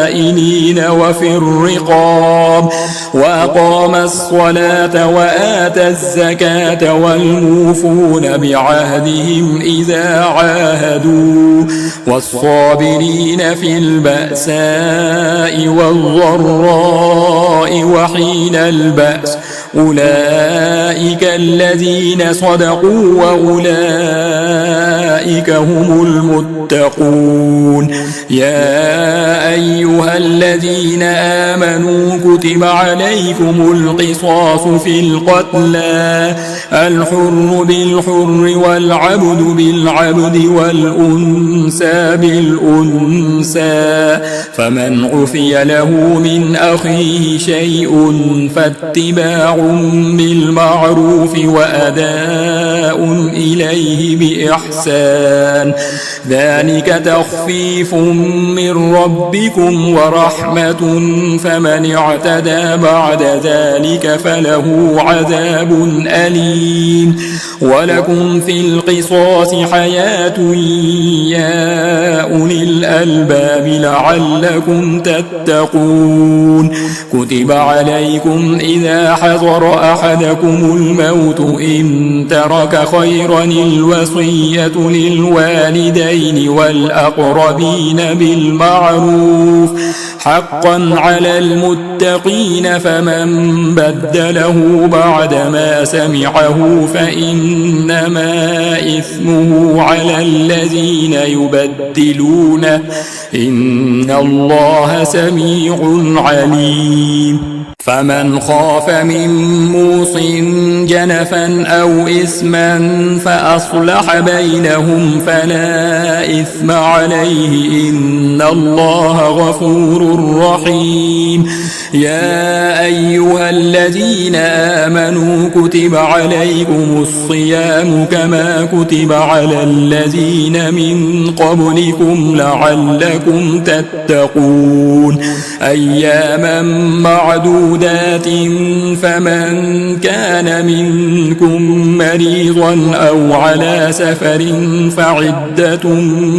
وفي الرقاب وأقام الصلاة وآتى الزكاة والموفون بعهدهم إذا عاهدوا والصابرين في البأساء والضراء وحين البأس أولئك الذين صدقوا وأولئك هم المتقون. يا أيها الذين آمنوا كتب عليكم القصاص في القتلى الحر بالحر والعبد بالعبد والأنثى بالأنثى فمن عفي له من أخيه شيء فاتباع بالمعروف وأداء إليه بإحسان ذلك تخفيف من ربكم ورحمة فمن اعتدى اعتدى بعد ذلك فله عذاب أليم. ولكم في القصاص حياة يا أولي الألباب لعلكم تتقون. كتب عليكم إذا حضر أحدكم الموت إن ترك خيرا الوصية للوالدين والأقربين بالمعروف حقا على المتقين، فمن بدله بعدما سمعه فإنما إثمه على الذين يبدلونه، إن الله سميع عليم. فمن خاف من موص جنفا أو إثما فأصلح بينهم فلا إثم عليه، إن الله غفور رحيم. يا أيها الذين آمنوا كتب عليكم الصيام كما كتب على الذين من قبلكم لعلكم تتقون. أياما معدودات، فمن كان منكم مريضا أو على سفر فعدة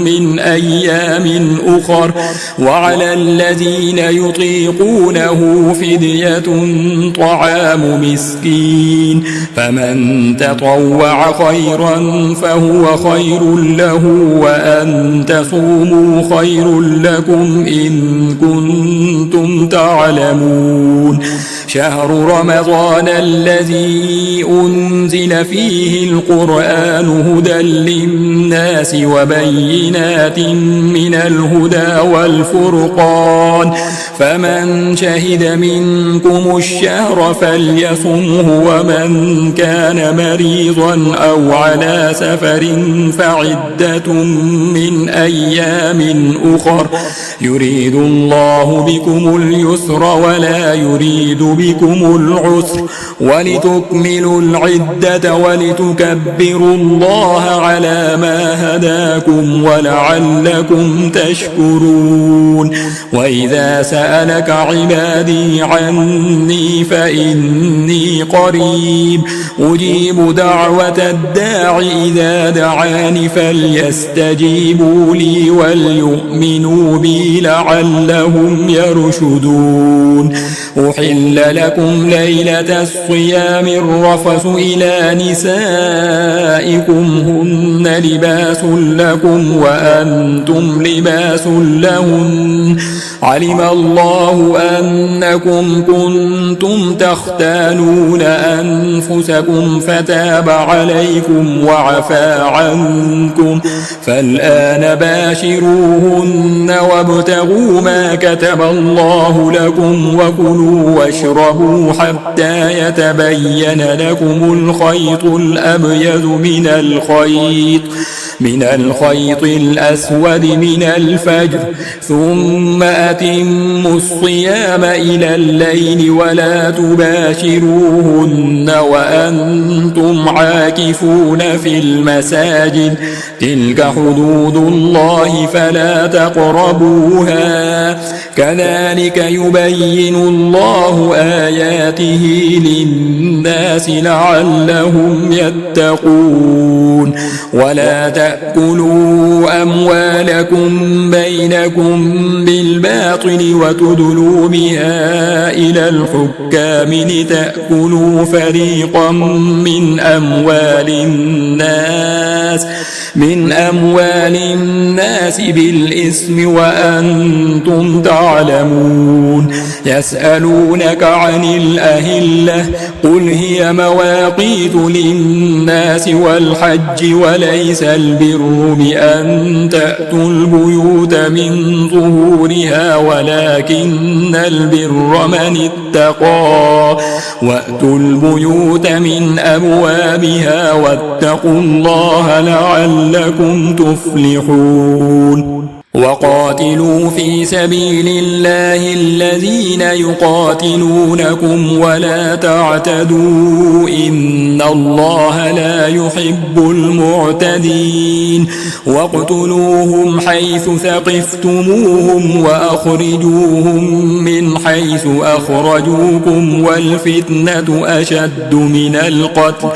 من أيام أخر، وعلى الذين يطيقونه فدية طعام مسكين، فمن تطوع خيرا فهو خير له، وأن تصوموا خير لكم إن كنتم تعلمون. شهر رمضان الذي أنزل فيه القرآن هدى للناس وبينات من الهدى والفرقان، فمن شهد منكم الشهر فليصمه، ومن كان مريضا أو على سفر فعدة من أيام أخر، يريد الله بكم اليسر ولا يريد بكم العسر، ولتكملوا العدة ولتكبروا الله على ما هداكم ولعلكم تشكرون. وإذا سألك عبادي عني فإني قريب أجيب دعوة الداع إذا دعاني فليستجيبوا لي وليؤمنوا بي لعلهم يرشدون. أحل لكم ليلة الصيام الرفث إلى نسائكم هن لباس لكم وأنتم لباس لهن، علم الله أنكم كنتم تختانون أنفسكم فتاب عليكم وعفى عنكم، فالآن باشروهن وابتغوا ما كتب الله لكم وكلوا واشربوا حتى يتبين لكم الخيط الأبيض من الخيط الأسود من الفجر، ثم أتموا الصيام إلى الليل ولا تباشروهن وأنتم عاكفون في المساجد، تلك حدود الله فلا تقربوها، كذلك يبين الله آياته للناس لعلهم يتقون. ولا تأكلوا أموالكم بينكم بالباطل وتدلوا بها إلى الحكام لتأكلوا فريقا من أموال الناس بالإثم وأنتم تعلمون. يسألونك عن الأهلة قل هي مواقيت للناس والحج وليس البر بأن تأتوا البيوت من ظهورها ولكن البر من اتقى، وأتوا البيوت من أبوابها واتقوا الله لعلكم تفلحون. وقاتلوا في سبيل الله الذين يقاتلونكم ولا تعتدوا إن الله لا يحب المعتدين واقتلوهم حيث ثقفتموهم وأخرجوهم من حيث أخرجوكم والفتنة أشد من القتل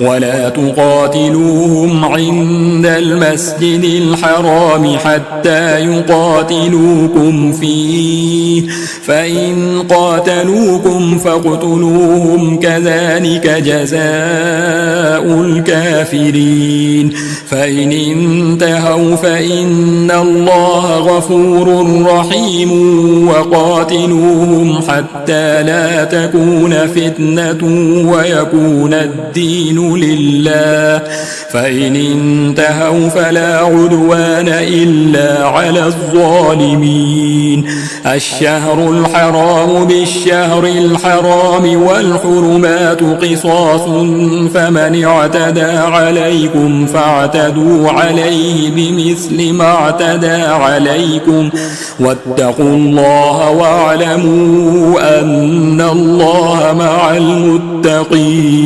ولا تقاتلوهم عند المسجد الحرام حتى يقاتلوكم فيه فإن قاتلوكم فاقتلوهم كذلك جزاء الكافرين فإن انتهوا فإن الله غفور رحيم وقاتلوهم حتى لا تكون فتنة ويكون الدين لله فإن انتهوا فلا عدوان إلا على الظالمين الشهر الحرام بالشهر الحرام والحرمات قصاص فمن اعتدى عليكم فاعتدوا عليه بمثل ما اعتدى عليكم واتقوا الله واعلموا أن الله مع المتقين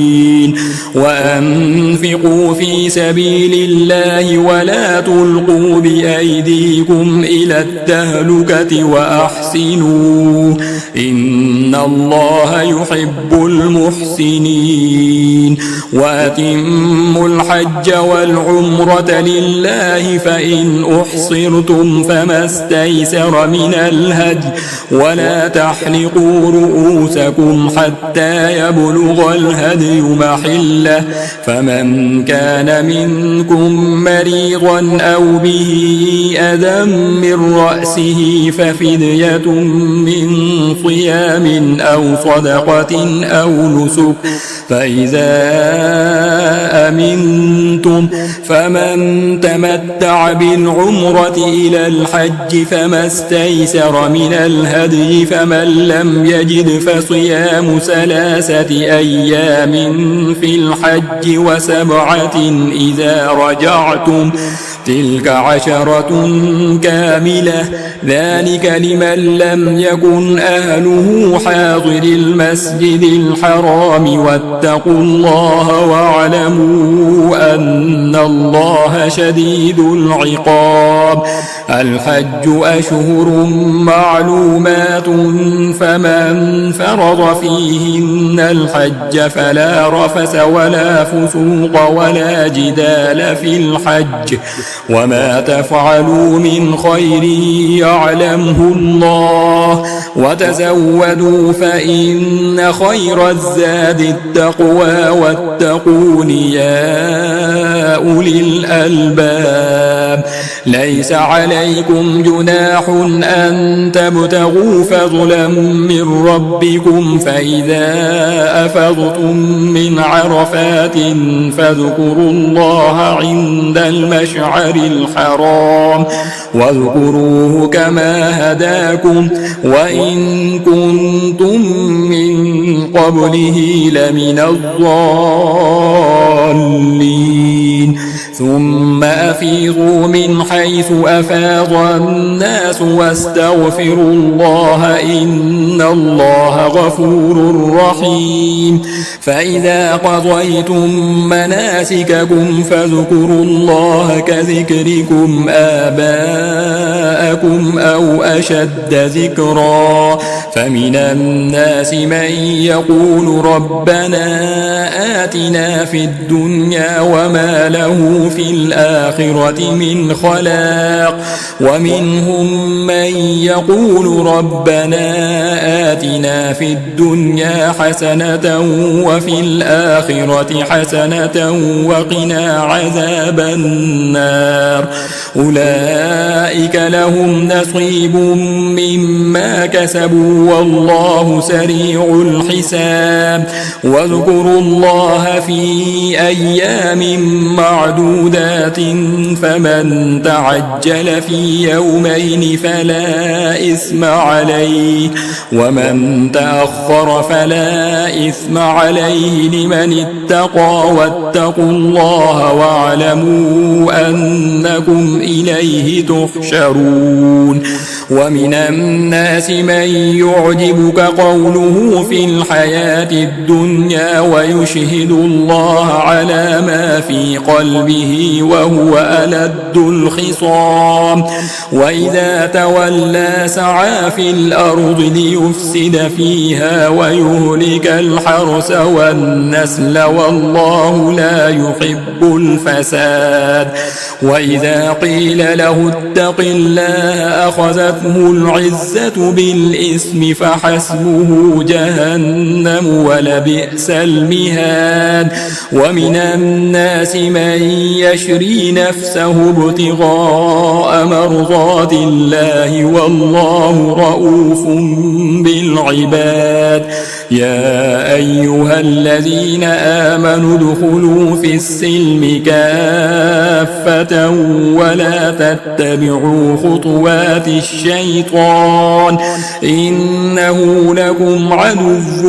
وأنفقوا في سبيل الله ولا تلقوا بأيديكم إلى التهلكة وأحسنوا إن الله يحب المحسنين وأتموا الحج والعمرة لله فإن أحصرتم فما استيسر من الهدي ولا تحلقوا رؤوسكم حتى يبلغ الهدي محله فمن كان منكم مريضا أو به أذى من رأسه ففدية من صيام أو صدقة أو نسك فإذا أمنتم فمن تمتع بالعمرة إلى الحج فما استيسر من الهدي فمن لم يجد فصيام 3 أيام في الحج و7 إذا رجعتم تلك 10 كاملة ذلك لمن لم يكن أهله حاضر المسجد الحرام واتقوا الله واعلموا أن الله شديد العقاب الحج أشهر معلومات فمن فرض فيهن الحج فلا رفث ولا فسوق ولا جدال في الحج وما تفعلوا من خير يعلمه الله وتزودوا فإن خير الزاد التقوى واتقون يا أولي الألباب ليس عليكم جناح أن تبتغوا فضلا من ربكم فإذا أفضتم من عرفات فاذكروا الله عند المشعر الحرام واذكروه كما هداكم وإن كنتم من قبله لمن الضالين ثم أفيضوا من حيث أفاض الناس واستغفروا الله إن الله غفور رحيم فإذا قضيتم مناسككم فاذكروا الله كذكركم آباءكم أو أشد ذكرا فمن الناس من يقول ربنا آتنا في الدنيا وما له في الآخرة من خلاق ومنهم من يقول ربنا آتنا في الدنيا حسنة وفي الآخرة حسنة وقنا عذاب النار أولئك لهم نصيب مما كسبوا والله سريع الحساب واذكروا الله في أيام معدودة معدودات فمن تعجل في يومين فلا إثم عليه ومن تأخر فلا إثم عليه لمن اتقى واتقوا الله واعلموا أنكم إليه تحشرون. ومن الناس من يعجبك قوله في الحياة الدنيا ويشهد الله على ما في قلبه وهو ألد الخصام وإذا تولى سعى في الأرض ليفسد فيها ويهلك الحرث والنسل والله لا يحب الفساد. وإذا قيل له اتق الله أخذته العزة بالإثم فحسبه جهنم ولبئس المهاد. ومن الناس من يشري نفسه ابتغاء مرضات الله والله رؤوف بالعباد. يا أيها الذين آمنوا ادخلوا في السلم كافة ولا تتبعوا خطوات الشيطان إنه لكم عدو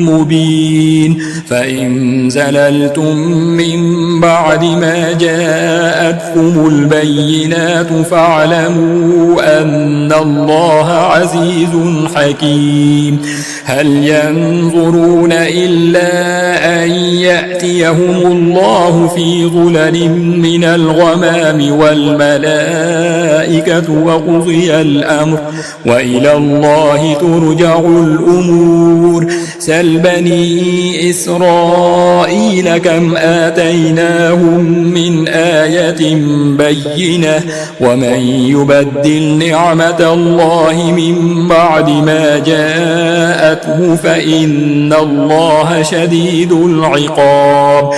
مبين. فإن زللتم من بعد ما جاءتكم البينات فاعلموا أن الله عزيز حكيم. هل ينظرون إلا أن يأتيهم الله في ظلل من الغمام والملائكة وقضي الأمر وإلى الله ترجع الأمور. سل بني إسرائيل كم آتيناهم من آية بينة ومن يبدل نعمة الله من بعد ما جاءته فإن الله شديد العقاب.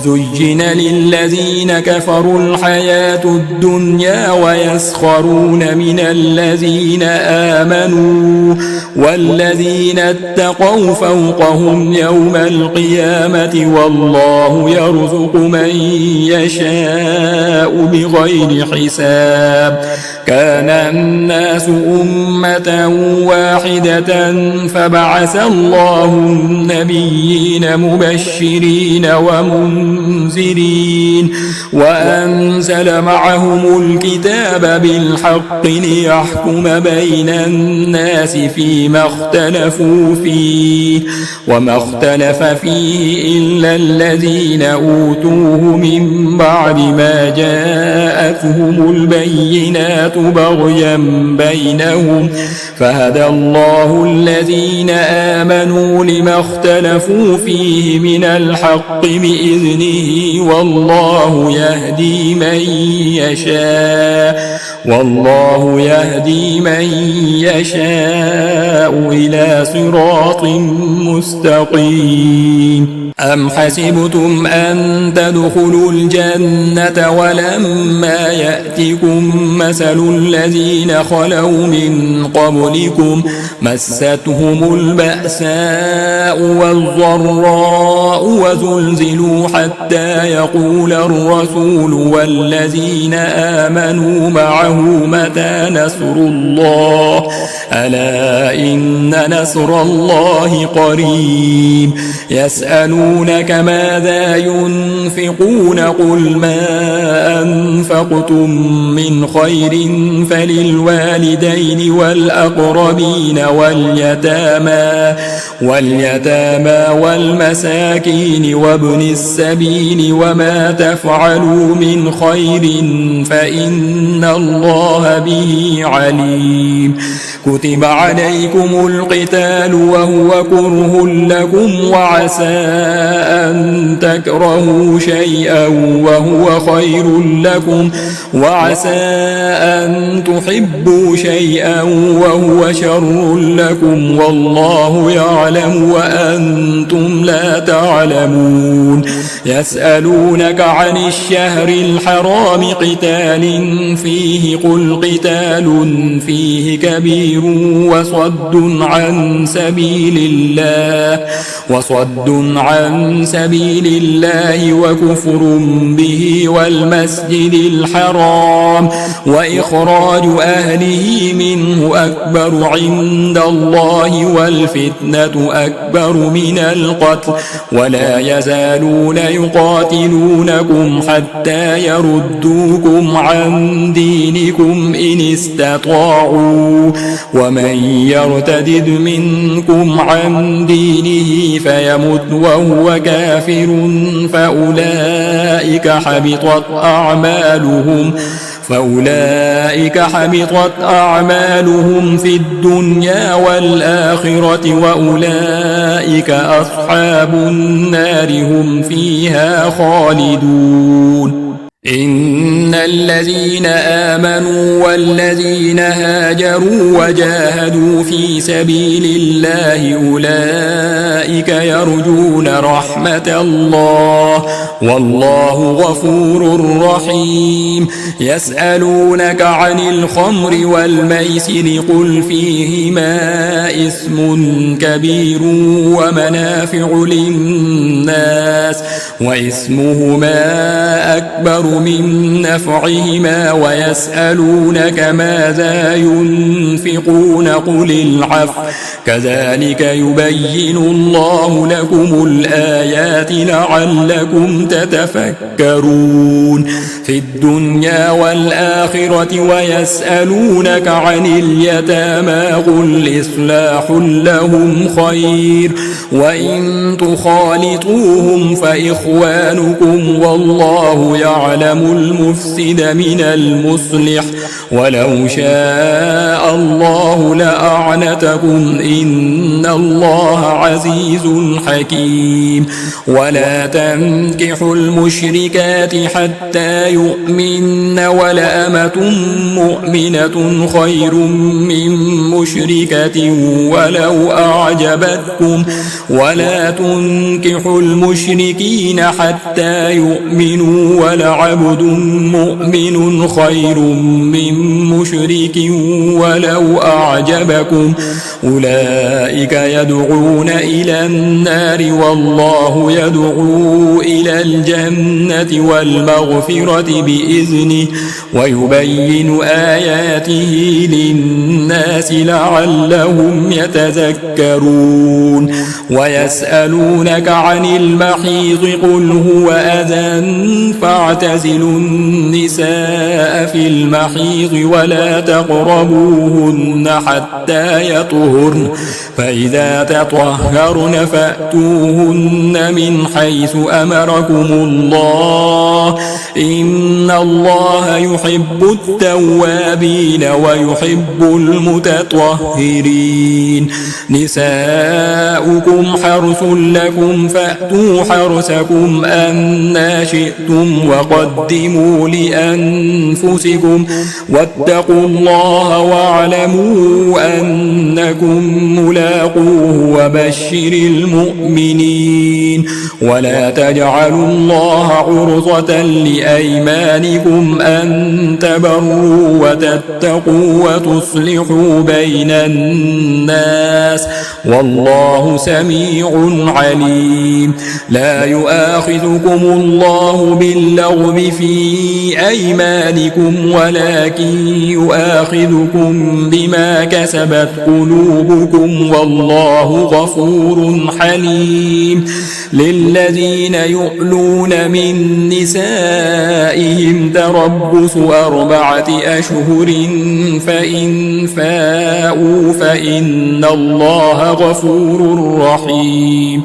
زين للذين كفروا الحياة الدنيا ويسخرون من الذين آمنوا والذين اتقوا فوقهم يوم القيامة والله يرزق من يشاء بغير حساب. كان الناس أمة واحدة فبعث الله النبيين مبشرين ومنذرين وأنزل معهم الكتاب بالحق ليحكم بين الناس فيما اختلفوا فيه وما اختلف فيه إلا الذين أوتوه من بعد ما جاءتهم البينات بغيا بينهم فهدى الله الذين آمنوا لما اختلفوا فيه من الحق بإذنه والله يهدي من يشاء إلى صراط مستقيم. أم حسبتم أن تدخلوا الجنة ولما يأتكم مثل الذين خلوا من قبلكم مستهم البأساء والضراء وزلزلوا حتى يقول الرسول والذين آمنوا معه متى نصر الله ألا إن نصر الله قريب. يسألونك ماذا ينفقون قل ما أنفقتم من خير فللوالدين والأقربين واليتامى والمساكين وابن السبيل وما تفعلوا من خير فإن الله به عليم. كتب عليكم القتال وهو كره لكم وعسى أن تكرهوا شيئا وهو خير لكم وعسى أن تحبوا شيئا وهو شر لكم والله يعلم وأنتم لا تعلمون. يسألونك عن الشهر الحرام قتال فيه قل قتال فيه كبير وصد عن سبيل الله وكفر به والمسجد الحرام وإخراج أهله منه أكبر عند الله والفتنة أكبر من القتل ولا يزالون يقاتلونكم حتى يردوكم عن دينكم إن استطاعوا ومن يرتد منكم عن دينه فيمت وهو كافر فأولئك حبطت أعمالهم في الدنيا والآخرة وأولئك أصحاب النار هم فيها خالدون إن الذين آمنوا والذين هاجروا وجاهدوا في سبيل الله أولئك يرجون رحمة الله والله غفور رحيم يسألونك عن الخمر والميسر قل فيهما إثم كبير ومنافع للناس وإثمهما أكبر من نفعهما ويسألونك ماذا ينفقون قل العفو كذلك يبين الله لكم الآيات لعلكم تتفكرون في الدنيا والآخرة ويسألونك عن اليتامى قل إصلاح لهم خير وإن تخالطوهم فإخوانكم والله يعلم المفسد من المصلح ولو شاء الله لأعنتكم إن الله عزيز حكيم ولا تنكحوا المشركات حتى يؤمن ولأمة مؤمنة خير من مشركة ولو أعجبتكم ولا تنكحوا المشركين حتى يؤمنوا ولعبد مؤمن خير من مشرك ولو أعجبكم أولئك يدعون إلى النار والله يدعو إلى الجنة والمغفرة بإذنه ويبين آياته للناس لعلهم يتذكرون ويسألونك عن المحيض قل هو أذى فاعتزلوا النساء في المحيض ولا تقربوهن حتى يطهرن فإذا تطهرن فأتوهن من حيث أمركم الله إن الله يحب التوابين ويحب المتطهرين نساؤكم حرث لكم فأتوا حرثكم أنى شئتم وقدموا لأنفسكم واتقوا الله واعلموا أنكم ملاقوه وبشر المؤمنين ولا تجعلوا الله عرضة لأيمانكم أن تبروا وتتقوا وتصلحوا بين الناس والله سميع عليم لا يؤاخذكم الله باللغو في أيمانكم ولكن يؤاخذكم بما كسبت قلوبكم والله غفور حليم للذين يؤلون من نسائهم تربص 4 أشهر فإن فاءوا فإن الله غفور رحيم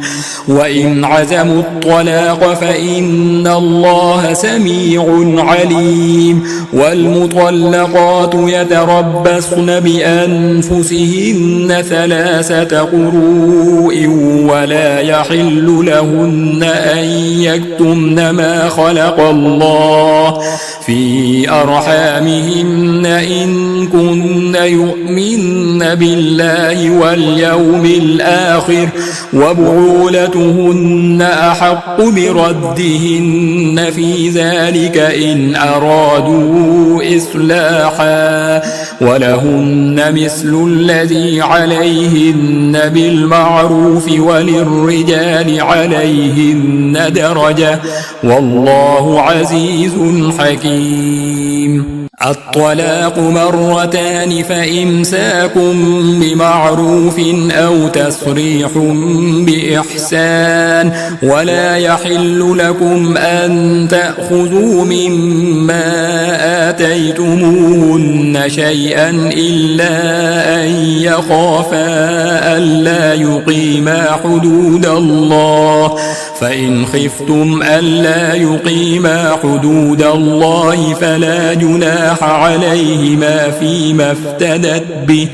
وإن عزموا الطلاق فإن الله سميع عليم والمطلقات يتربصن بأنفسهن 3 قروء ولا يحل لهن أن يكتمن ما خلق الله في أرحامهن إن كن يؤمن بالله واليوم الآخر وبعولتهن أحق بردهن في ذلك ذلك إن أرادوا إصلاحا ولهن مثل الذي عليهن بالمعروف وللرجال عليهن درجة والله عزيز حكيم. الطلاق مرتان فإمساك بمعروف أو تسريح بإحسان ولا يحل لكم أن تأخذوا مما آتيتموهن شيئا إلا أن يخافا ألا يقيما حدود الله فإن خفتم ألا يقيما حدود الله فلا جناح عليهما فيما افتدت به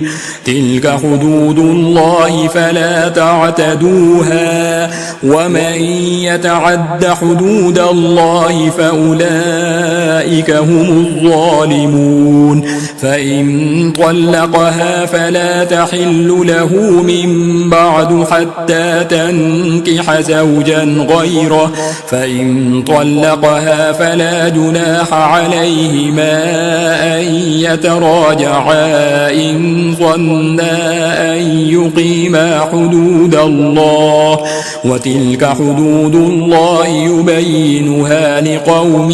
تلك حدود الله فلا تعتدوها ومن يتعد حدود الله فأولئك هم الظالمون. فإن طلقها فلا تحل له من بعد حتى تنكح زوجا غيره فإن طلقها فلا جناح عليهما أن يتراجعا إن ظنا أن يقيما حدود الله وتلك حدود الله يبينها لقوم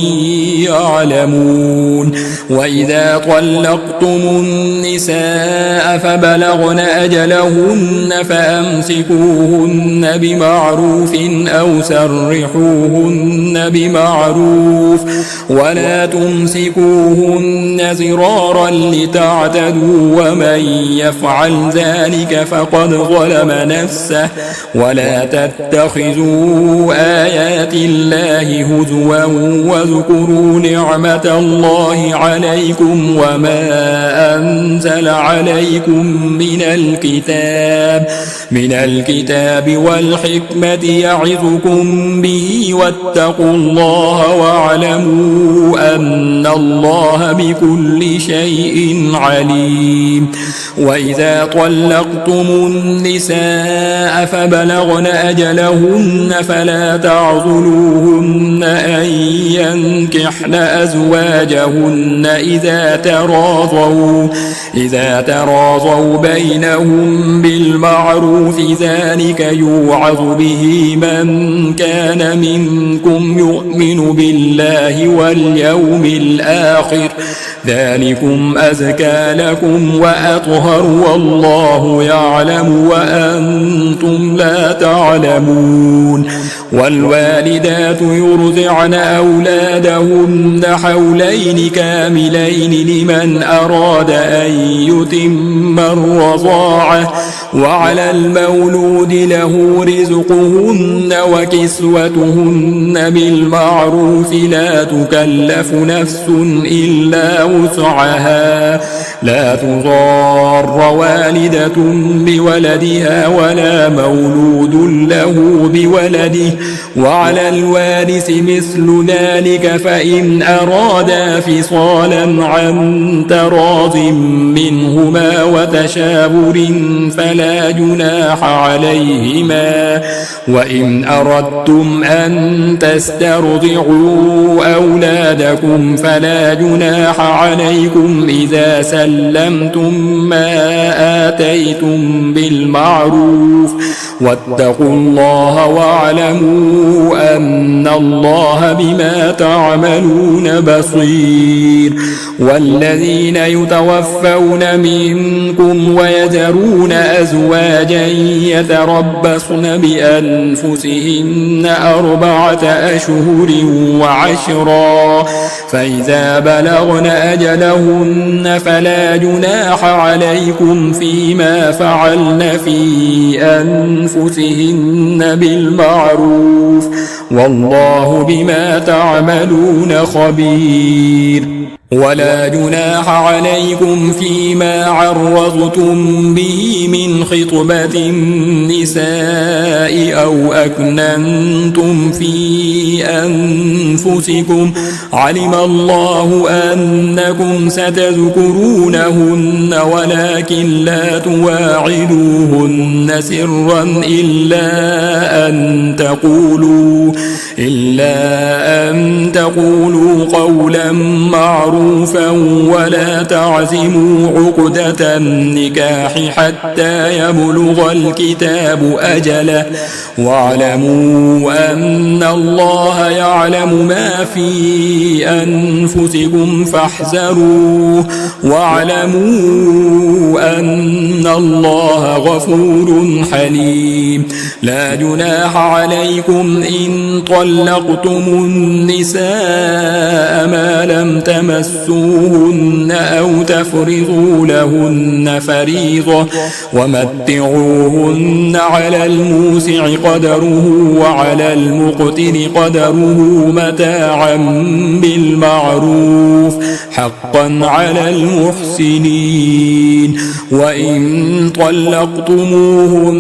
يعلمون. وإذا طلقتم النساء فبلغن أجلهن فأمسكوهن بمعروف أو سرحوهن بمعروف ولا تمسكوهن زرارا لتعتدوا ومن يفعل ذلك فقد ظلم نفسه ولا تتخذوا آيات الله هزوا واذكروا نعمة الله عليكم وما أنزل عليكم من الكتاب والحكمة يعظكم به واتقوا الله واعلموا أن الله بكل شيء عليم. وإذا طلقتم النساء فبلغن أجلهن فلا تعضلوهن أن ينكحن أزواجهن إذا تراضوا بينهم بالمعروف ذلك يوعظ به من كان منكم يؤمن بالله واليوم الآخر ذلكم أزكى لكم وأطهر والله يعلم وأنتم لا تعلمون. والوالدات يرضعن أولادهن حولين كاملين لمن أراد أن يتم الرضاعة وعلى المولود له رزقهن وكسوتهن بالمعروف لا تكلف نفس إلا وسعها لا تضار والدة بولدها ولا مولود له بولده وعلى الوارث مثل ذلك فإن أرادا فصالا عن تراض منهما وتشاور فلا جناح عليهما. وإن أردتم أن تسترضعوا أولادكم فلا جناح عليكم إذا سلمتم ما آتيتم بالمعروف واتقوا الله واعلموا أن الله بما تعملون بصير. والذين يتوفون منكم ويذرون أزواجا يتربصن بأنفسهن 4 أشهر وعشرا فإذا بلغن أجلهن فلا جناح عليكم فيما فعلن في أنفسهن بالمعروف والله بما تعملون خبير. ولا جناح عليكم فيما عرضتم به من خطبة النساء أو أكننتم في أنفسكم علم الله أنكم ستذكرونهن ولكن لا تواعدوهن سرا إلا إلا أن تقولوا قولا معروفا ولا تعزموا عقدة النكاح حتى يبلغ الكتاب أجله واعلموا أن الله يعلم ما في أنفسكم فاحذروه واعلموا أن الله غفور حليم. لا جناح عليكم إن طلقتم النساء ما لم تمسوهن أو تفرضوا لهن فريضة ومتعوهن على الموسع قدره وعلى المقتر قدره متاعا بالمعروف حقا على المحسنين. وإن طلقتموهن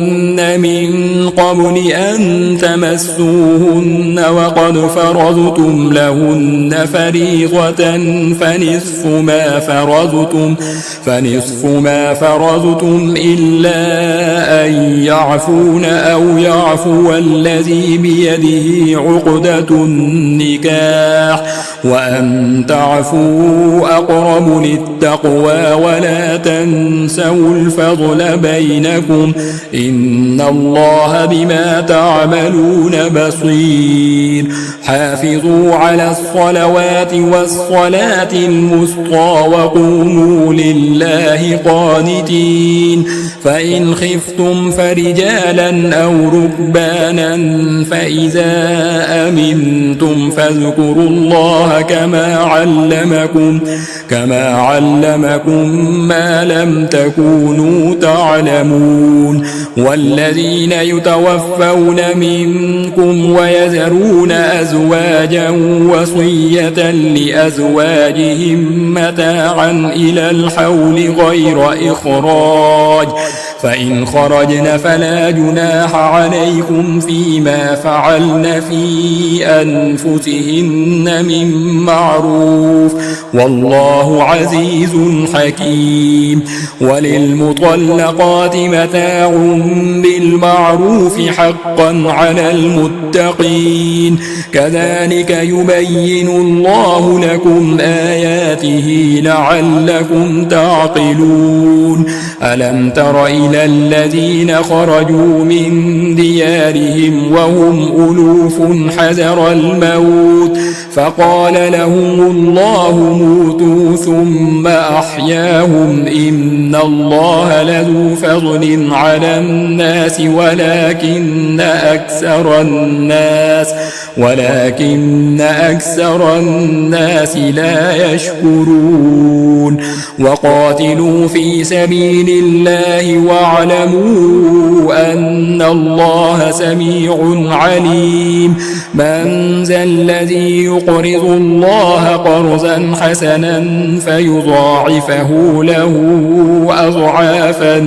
من قبل أن تمسوهن وقد فرضتم لهن فريضة فنصف ما فرضتم إلا أن يعفون أو يعفو الذي بيده عقدة النكاح وأن تعفوا أقرب للتقوى ولا تنسوا الفضل بينكم إن الله بما تعملون بصير. حافظوا على الصلوات والصلاة الوسطى وقوموا لله قانتين. فإن خفتم فرجالا أو ركبانا فإذا أمنتم فاذكروا الله كما علمكم ما لم تكونوا تعلمون. والذين يتوفون منكم ويذرون أزواجا وصية لأزواجهم متاعا إلى الحول غير إخراج فإن خرجن فلا جناح عليكم فيما فعلن في أنفسهن من معروف والله عزيز حكيم. وللمطلقات متاع بالمعروف حقا على المتقين كذلك يبين الله لكم آياته لعلكم تعقلون. ألم تر إلى الذين خرجوا من ديارهم وهم ألوف حذر الموت فقال لهم الله موتوا ثم أحياهم إن الله لذو فضل على الناس ولكن أكثر الناس لا يشكرون. وقاتلوا في سبيل الله واعلموا أن الله سميع عليم. من ذا الذي يقرض الله قرضا حسنا فيضاعفه له أضعافا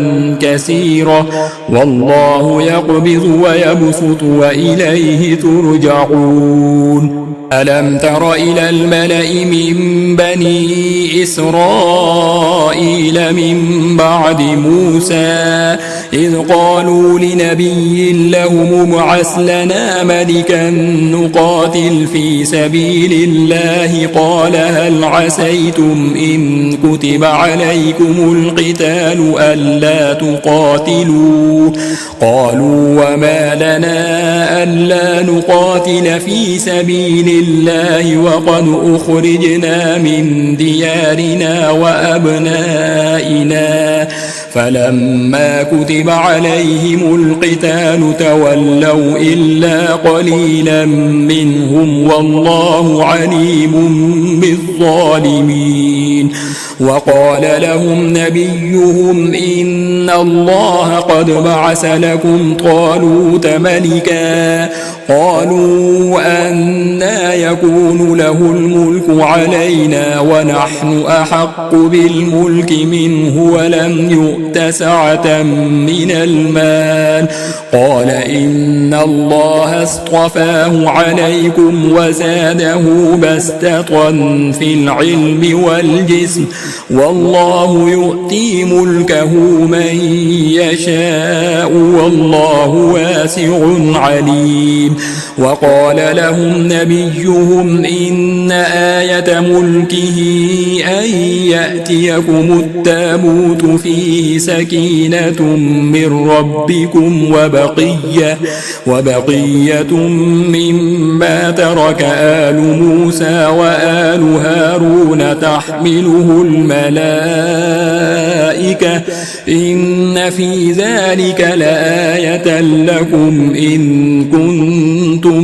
كثيرة والله يقبض ويبسط وإليه ترجعون. ألم تر إلى الملأ من بني إسرائيل من بعد موسى إذ قالوا لنبي له ابعث لنا ملكا نقاتل في سبيل الله قال هل عسيتم إن كتب عليكم القتال ألا تقاتلوا قالوا وما لنا ألا نقاتل في سبيل الله وقد أخرجنا من ديارنا وأبنائنا فلما كتب عليهم القتال تولوا إلا قليلا منهم والله عليم بالظالمين. وقال لهم نبيهم إن الله قد بعث لكم طالوت ملكا قالوا أنى يكون له الملك علينا ونحن أحق بالملك منه ولم يؤت سعة من المال قال إن الله اصطفاه عليكم وزاده بسطة في العلم والجسم والله يؤتي ملكه من يشاء والله واسع عليم. وقال لهم نبيهم إن آية ملكه أن يأتيكم التابوت فيه سكينة من ربكم وبقية مما ترك آل موسى وآل هارون تحمله الملائكة إن في ذلك لآية لكم إن كنتم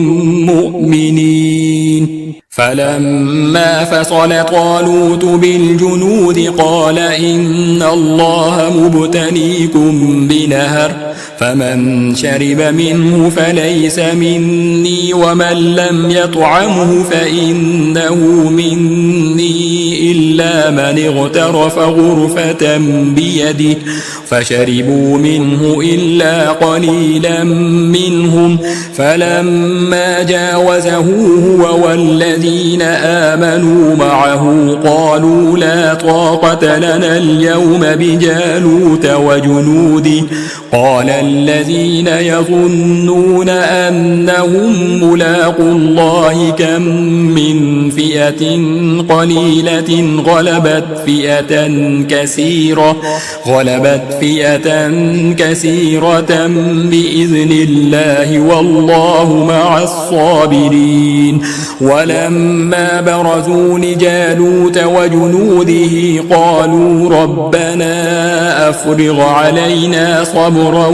مؤمنين. فلما فصل طالوت بالجنود قال إن الله مبتليكم بنهر فمن شرب منه فليس مني ومن لم يطعمه فإنه مني إلا من اغترف غرفة بيده فشربوا منه إلا قليلا منهم. فلما جاوزه هو والذين آمنوا معه قالوا لا طاقة لنا اليوم بجالوت وجنوده. قال الذين يظنون أنهم ملاقوا الله كم من فئة قليلة غلبت فئة كثيرة بإذن الله والله مع الصابرين. ولما برزوا لجالوت وجنوده قالوا ربنا أفرغ علينا صبرا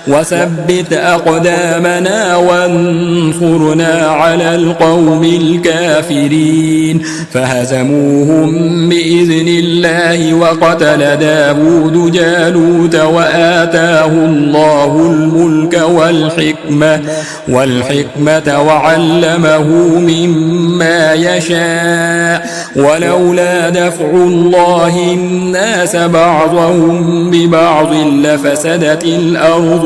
وثبت أقدامنا وانصرنا على القوم الكافرين. فهزموهم بإذن الله وقتل داود جالوت وآتاه الله الملك والحكمة وعلمه مما يشاء. ولولا دفع الله الناس بعضهم ببعض لفسدت الأرض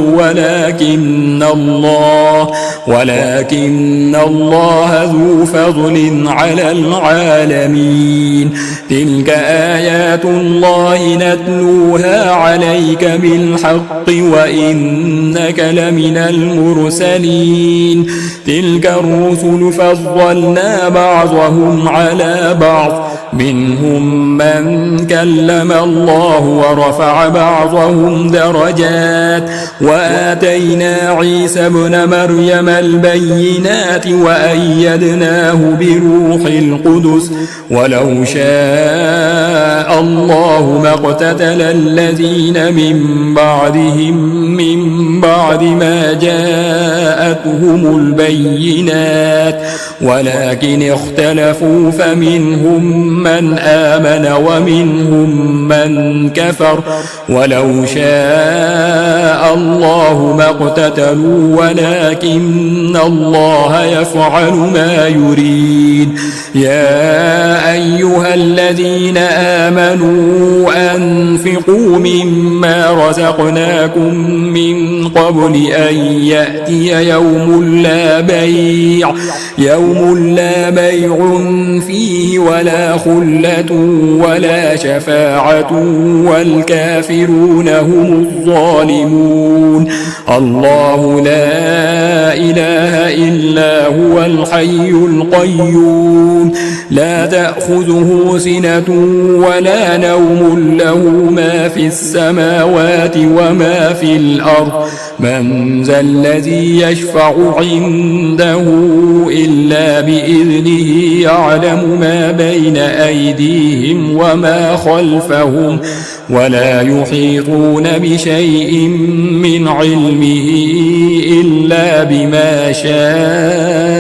ولكن الله ذو فضل على العالمين. تلك آيات الله نتلوها عليك بالحق وإنك لمن المرسلين. تلك الرسل فضلنا بعضهم على بعض منهم من كلم الله ورفع بعضهم درجات وآتينا عيسى ابن مريم البينات وأيدناه بروح القدس. ولو شاء الله ما اقتتل الذين من بعد ما جاءتهم البينات ولكن اختلفوا فمنهم من آمن ومنهم من كفر. ولو شاء الله ما اقتتلوا ولكن الله يفعل ما يريد. يا أيها الذين آمنوا أنفقوا مما رزقناكم من قبل أن يأتي يوم لا بيع فيه ولا خلة ولا شفاعة والكافرون هم الظالمون. الله لا إله إلا هو الحي القيوم لا تأخذه سنة ولا نوم له ما في السماوات وما في الأرض. من ذا الذي يشفع عنده إلا بإذنه يعلم ما بين أيديهم وما خلفهم ولا يحيطون بشيء من علمه إلا بما شاء.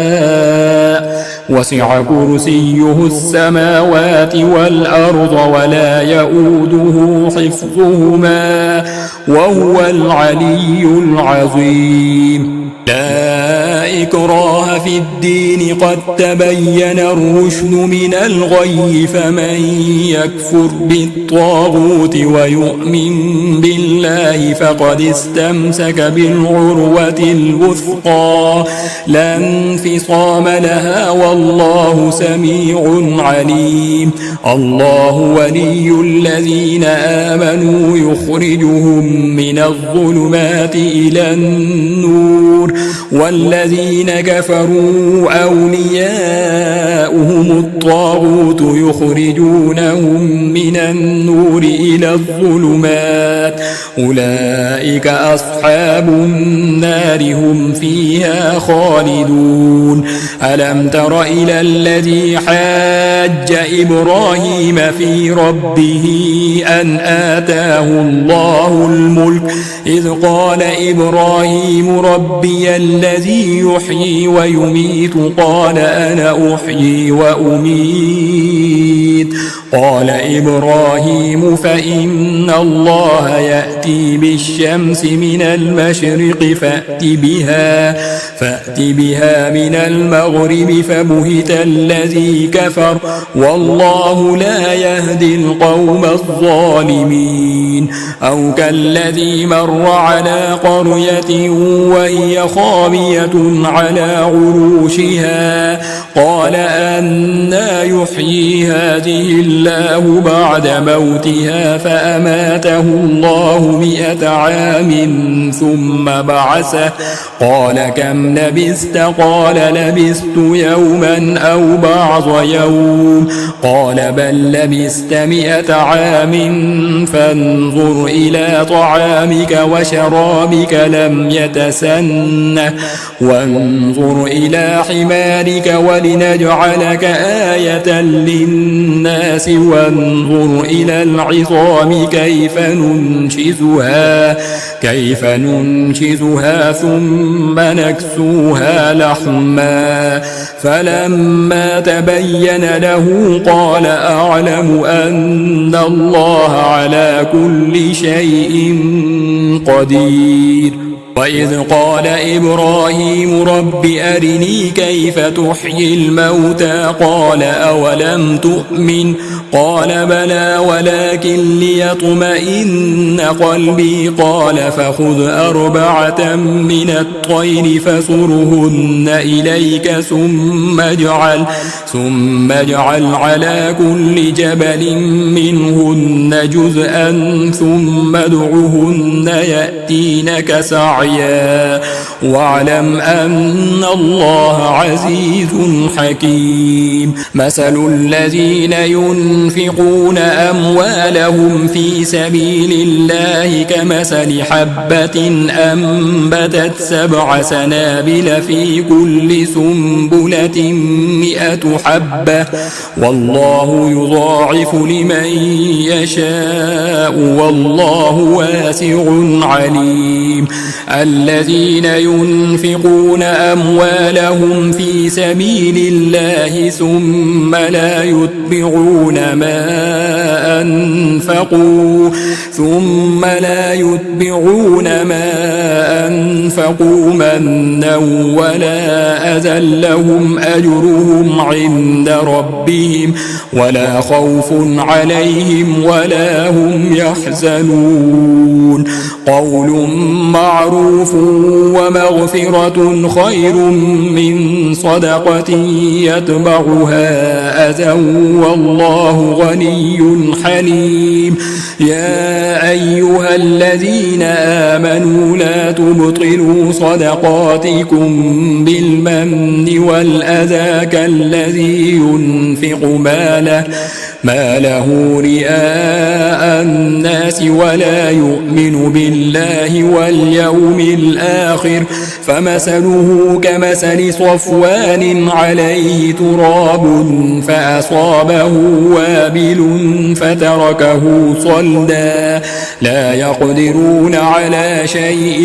وسع كرسيه السماوات والأرض ولا يؤوده حفظهما وهو العلي العظيم. لا إكراه في الدين قد تبين الرشد من الغي فمن يكفر بالطاغوت ويؤمن بالله فقد استمسك بالعروة الوثقى لا انفصام لها والله سميع عليم. الله ولي الذين آمنوا يخرجهم من الظلمات إلى النور، والذين كفروا أولياؤهم الطاغوت يخرجونهم من النور إلى الظلمات، أولئك أصحاب النار هم فيها خالدون. ألم تر إلى الذي حاج إبراهيم في ربه أن آتاه الله الملك إذ قال إبراهيم ربي الذي يحيي ويميت قال أنا أحيي وأميت قال إبراهيم فإن الله يأتي بالشمس من المشرق فأت بها من المغرب فبهت الذي كفر والله لا يهدي القوم الظالمين. أو كالذي مر على قرية وهي خاوية على عروشها قال أنى يحيي هذه الله بعد موتها فأماته الله 100 عام ثم بعثه قال كم لبثت قال لبثت يوما أو بعض يوم قال بل لبثت 100 عام فانظر إلى طعامك وشرابك لم يتسنه وانظر إلى حمارك ولنجعلك آية للناس وانظر إلى العظام كيف ننشزها ثم نكسوها لحما فلما تبين له قال أعلم أن الله على كل شيء قدير. وإذ قال إبراهيم رب أرني كيف تحيي الموتى قال أولم تؤمن قال بلى ولكن ليطمئن قلبي قال فخذ 4 من الطير فصرهن إليك ثم اجعل على كل جبل منهن جزءا ثم ادعهن يأتينك سعيا واعلم أن الله عزيز حكيم. مثل الذين ينفقون أموالهم في سبيل الله كمثل حبة أنبتت 7 سنابل في كل سنبلة 100 حبة والله يضاعف لمن يشاء والله واسع عليم. الذين ينفقون أموالهم في سبيل الله ثم لا يتبعون ما أنفقوا منا ولا أذى لهم أجرهم عند ربهم ولا خوف عليهم ولا هم يحزنون. قول معروف ومغفرة خير من صدقة يتبعها أذى والله غني حليم. يا أيها الذين آمنوا لا تبطلوا صدقاتكم بالمن والأذى كالذي ينفق ماله رئاء الناس ولا يؤمن بالله واليوم الآخر فمثله كمثل صفوان عليه تراب فأصابه وابل فتركه صلدا لا يقدرون على شيء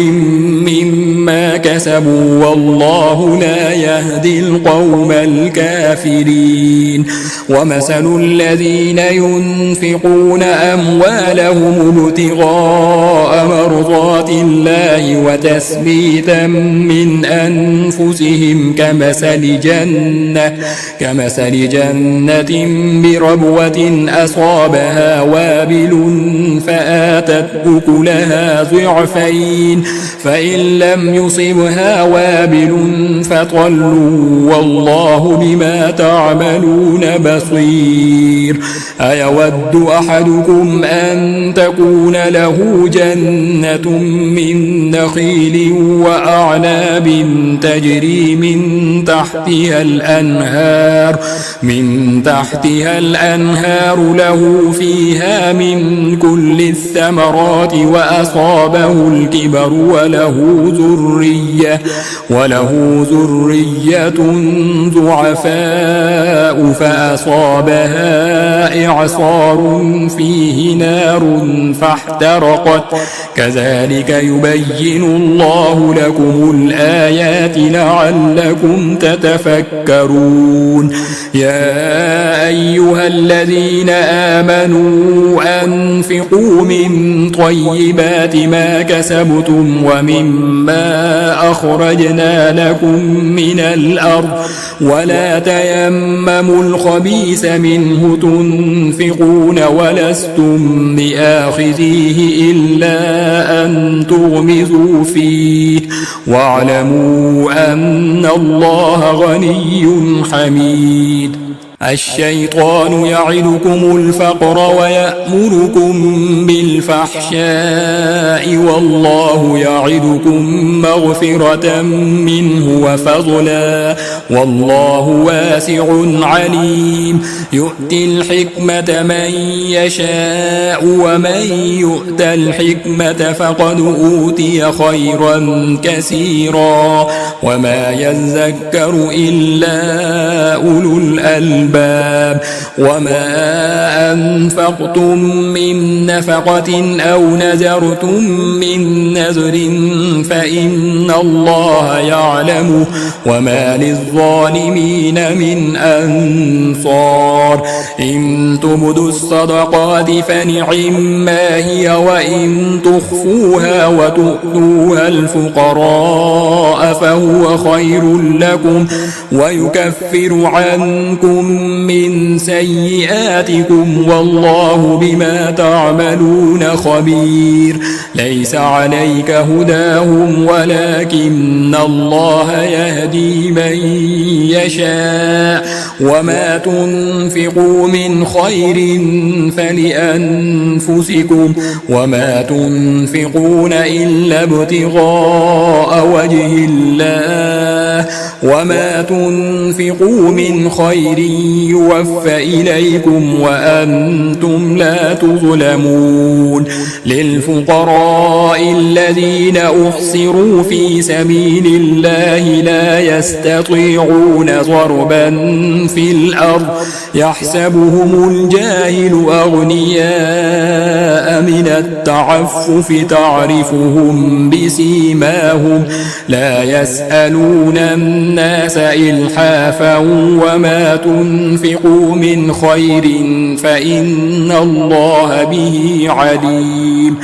مما كسبوا والله لا يهدي القوم الكافرين. ومثل الذين ينفقون أموالهم ابتغاء مرضات الله وتثبيتا من أنفسهم كمثل جنة بربوة أصابها وابل فآتت أكلها ضعفين فإن لم يصبها وابل فطل والله بما تعملون بصير. أيود أحدكم أن تكون له جنة من نخيل وأعناب تجري من تحتها الأنهار له فيها من كل الثمرات وأصابه الكبر وله ذرية ضعفاء فأصابها إعصار فيه نار فاحترقت كذلك يبين الله لكم الآيات لعلكم تتفكرون. يا أيها الذين آمنوا أنفقوا من طيبات ما كسبتم ومما أخرجنا لكم من الأرض ولا تيمموا الخبيث منه تنفقون ولستم بآخذيه إلا أن تغمضوا فيه واعلموا أن الله غني حميد. الشيطان يعدكم الفقر ويأمركم بالفحشاء والله يعدكم مغفرة منه وفضلا والله واسع عليم. يؤتي الحكمة من يشاء ومن يؤت الحكمة فقد أوتي خيرا كثيرا وما يذكر إلا أولو الألباب. وما أنفقتم من نفقة أو نذرتم من نذر فإن الله يعلمه وما للظالمين من أنصار. إن تبدوا الصدقات فنعما هي وإن تخفوها وتؤتوها الفقراء فهو خير لكم ويكفر عنكم من سيئاتكم والله بما تعملون خبير. ليس عليك هداهم ولكن الله يهدي من يشاء وما تنفقوا من خير فلأنفسكم وما تنفقون إلا ابتغاء وجه الله وما تنفقوا من خير يوفى إليكم وأنتم لا تظلمون. للفقراء الذين أحصروا في سبيل الله لا يستطيعون ضربا في الأرض يحسبهم الجاهل أغنياء من التعفف تعرفهم بسيماهم لا يسألون الناس إلحافا وما تنفقوا من خير فإن الله به عليم.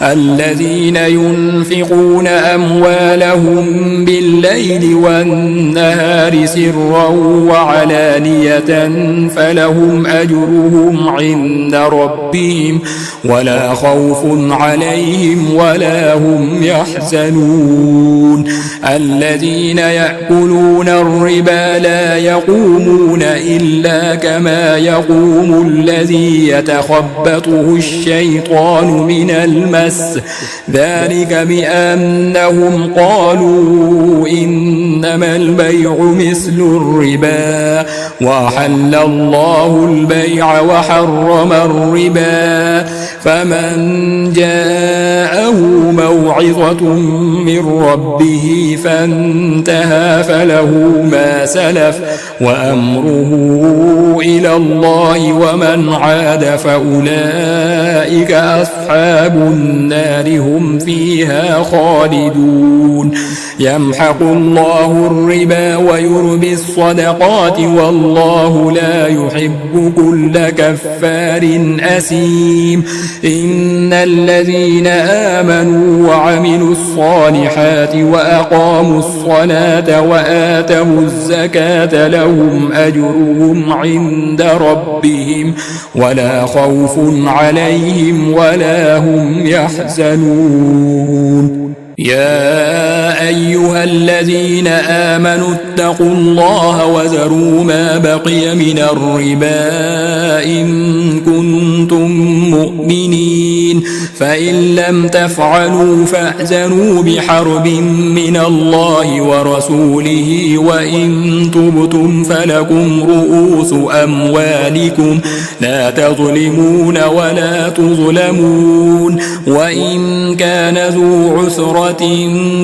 الذين ينفقون أموالهم بالليل والنهار سرا وعلانية فلهم أجرهم عند ربهم ولا خوف عليهم ولا هم يحزنون. الذين يأكلون الربا لا يقومون إلا كما يقوم الذي يتخبطه الشيطان من المس ذلك بأنهم قالوا إنما البيع مثل الربا وأحل الله البيع وحرم الربا فمن جاءه موعظة من ربه فانتهى فله ما سلف وأمره إلى الله ومن عاد فأولئك أصحاب النار هم فيها خالدون. يمحق الله الربا ويربي الصدقات والله لا يحب كل كفار أثيم. إن الذين آمنوا وعملوا الصالحات وأقاموا الصلاة وآتوا الزكاة لهم أجرهم عند ربهم ولا خوف عليهم ولا هم يحزنون. يا أيها الذين آمنوا اتقوا الله وذروا ما بقي من الربا إن كنتم مؤمنين، فإن لم تفعلوا فأذنوا بحرب من الله ورسوله، وإن تبتم فلكم رؤوس أموالكم لا تظلمون ولا تظلمون، وإن كان ذو عسرة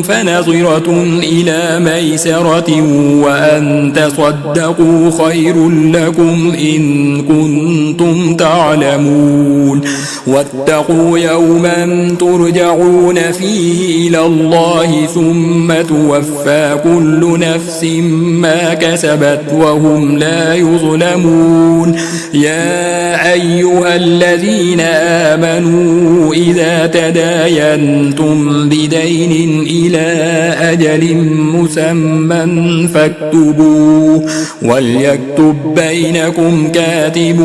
فنظرة إلى ميسرة وأن تصدقوا خير لكم إن كنتم تعلمون. واتقوا يوما ترجعون فيه إلى الله ثم توفى كل نفس ما كسبت وهم لا يظلمون. يا أيها الذين آمنوا إذا تداينتم بدين إلى أجل مسمى فاكتبوه، وليكتب بينكم كاتب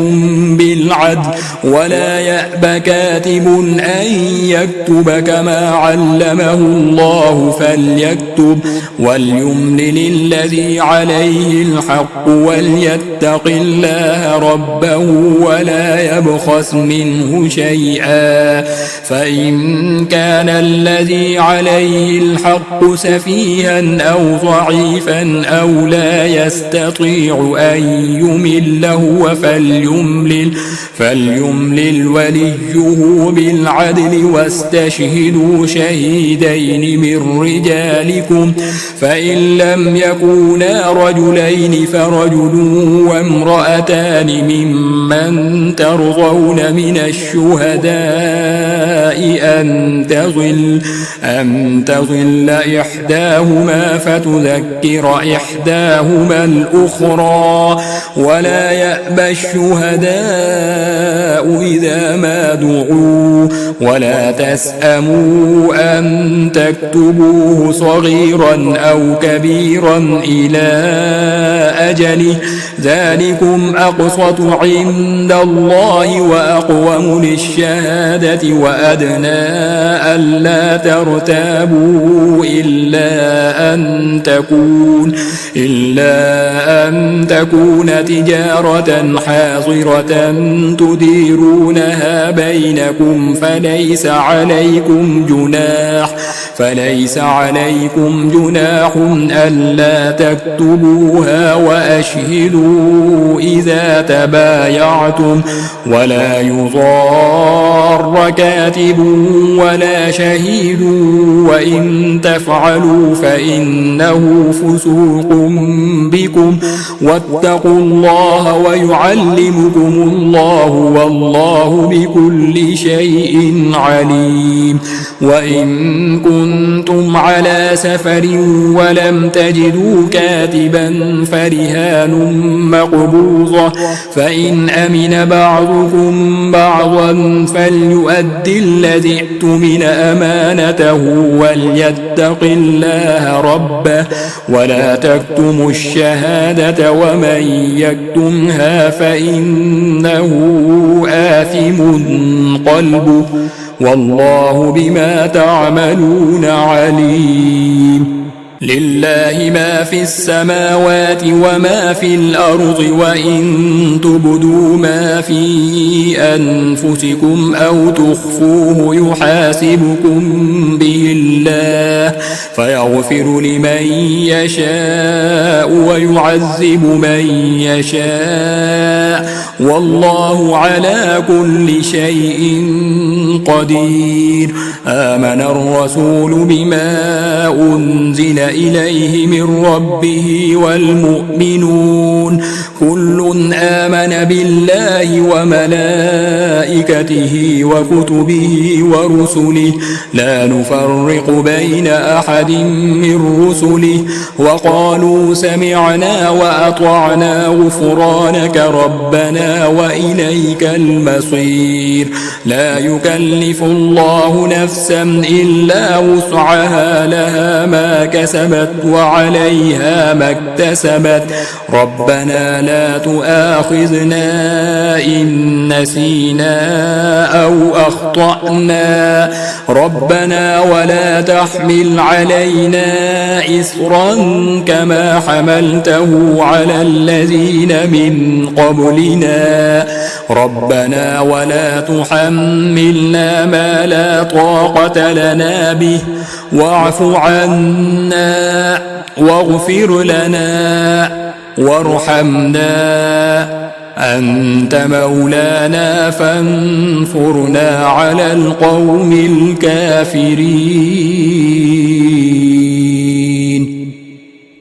بالعدل ولا يأب كاتب أن يكتب كما علمه الله فليكتب، وليملل الذي عليه الحق وليتق الله ربه ولا يبخس منه شيئا، فإن كان الذي عليه الحق سفيها أو ضعيفا أو لا يستطيع أن يمل هو فليملل وليه بالعدل واستشهدوا شهيدين من رجالكم، فإن لم يكونا رجلين فرجل وامرأتان ممن ترضون من الشهداء أن تضل إحداهما فتذكر إحداهما الأخرى، ولا يأبى الشهداء إذا ما دعوا، ولا تسأموا أن تكتبوه صغيرا أو كبيرا إلى أجله، ذلكم أقسط عند الله وأقوم للشهادة وأدنى ألا ترتابوا إلا أن تكون تجارة حاضرة تديرونها بينكم فليس عليكم جناح ألا تكتبوها، وأشهدوا إذا تبايعتم، ولا يضار كاتب ولا شهيد، وإن تفعلوا فإنه فسوق بكم، واتقوا الله ويعلمكم الله والله بكل شيء عليم. وإن كنتم على سفر ولم تجدوا كاتبا فرهان مقبوضة، فإن أمن بعضكم بعضا فليؤد الذي ائتمن أمانته وليتق الله ربه ولا تكتموا الشهادة ومن يكتمها فإنه آثم قلبه والله بما تعملون عليم. لله ما في السماوات وما في الأرض، وإن تبدوا ما في أنفسكم أو تخفوه يحاسبكم به الله فيغفر لمن يشاء ويعذب من يشاء والله على كل شيء قدير. آمن الرسول بما أنزل إليه من ربه والمؤمنون كل آمن بالله وملائكته وكتبه ورسله لا نفرق بين أحد من رسله وقالوا سمعنا وأطعنا غفرانك ربنا وإليك المصير لا يكلف الله نفسا إلا وسعها لها ما كسبت وعليها ما اكتسبت ربنا لا تؤاخذنا إن نسينا أو أخطأنا ربنا ولا تحمل علينا إصرا كما حملته على الذين من قبلنا ربنا ولا تحملنا ما لا طاقة لنا به واعف عنا واغفر لنا وارحمنا أنت مولانا فانصرنا على القوم الكافرين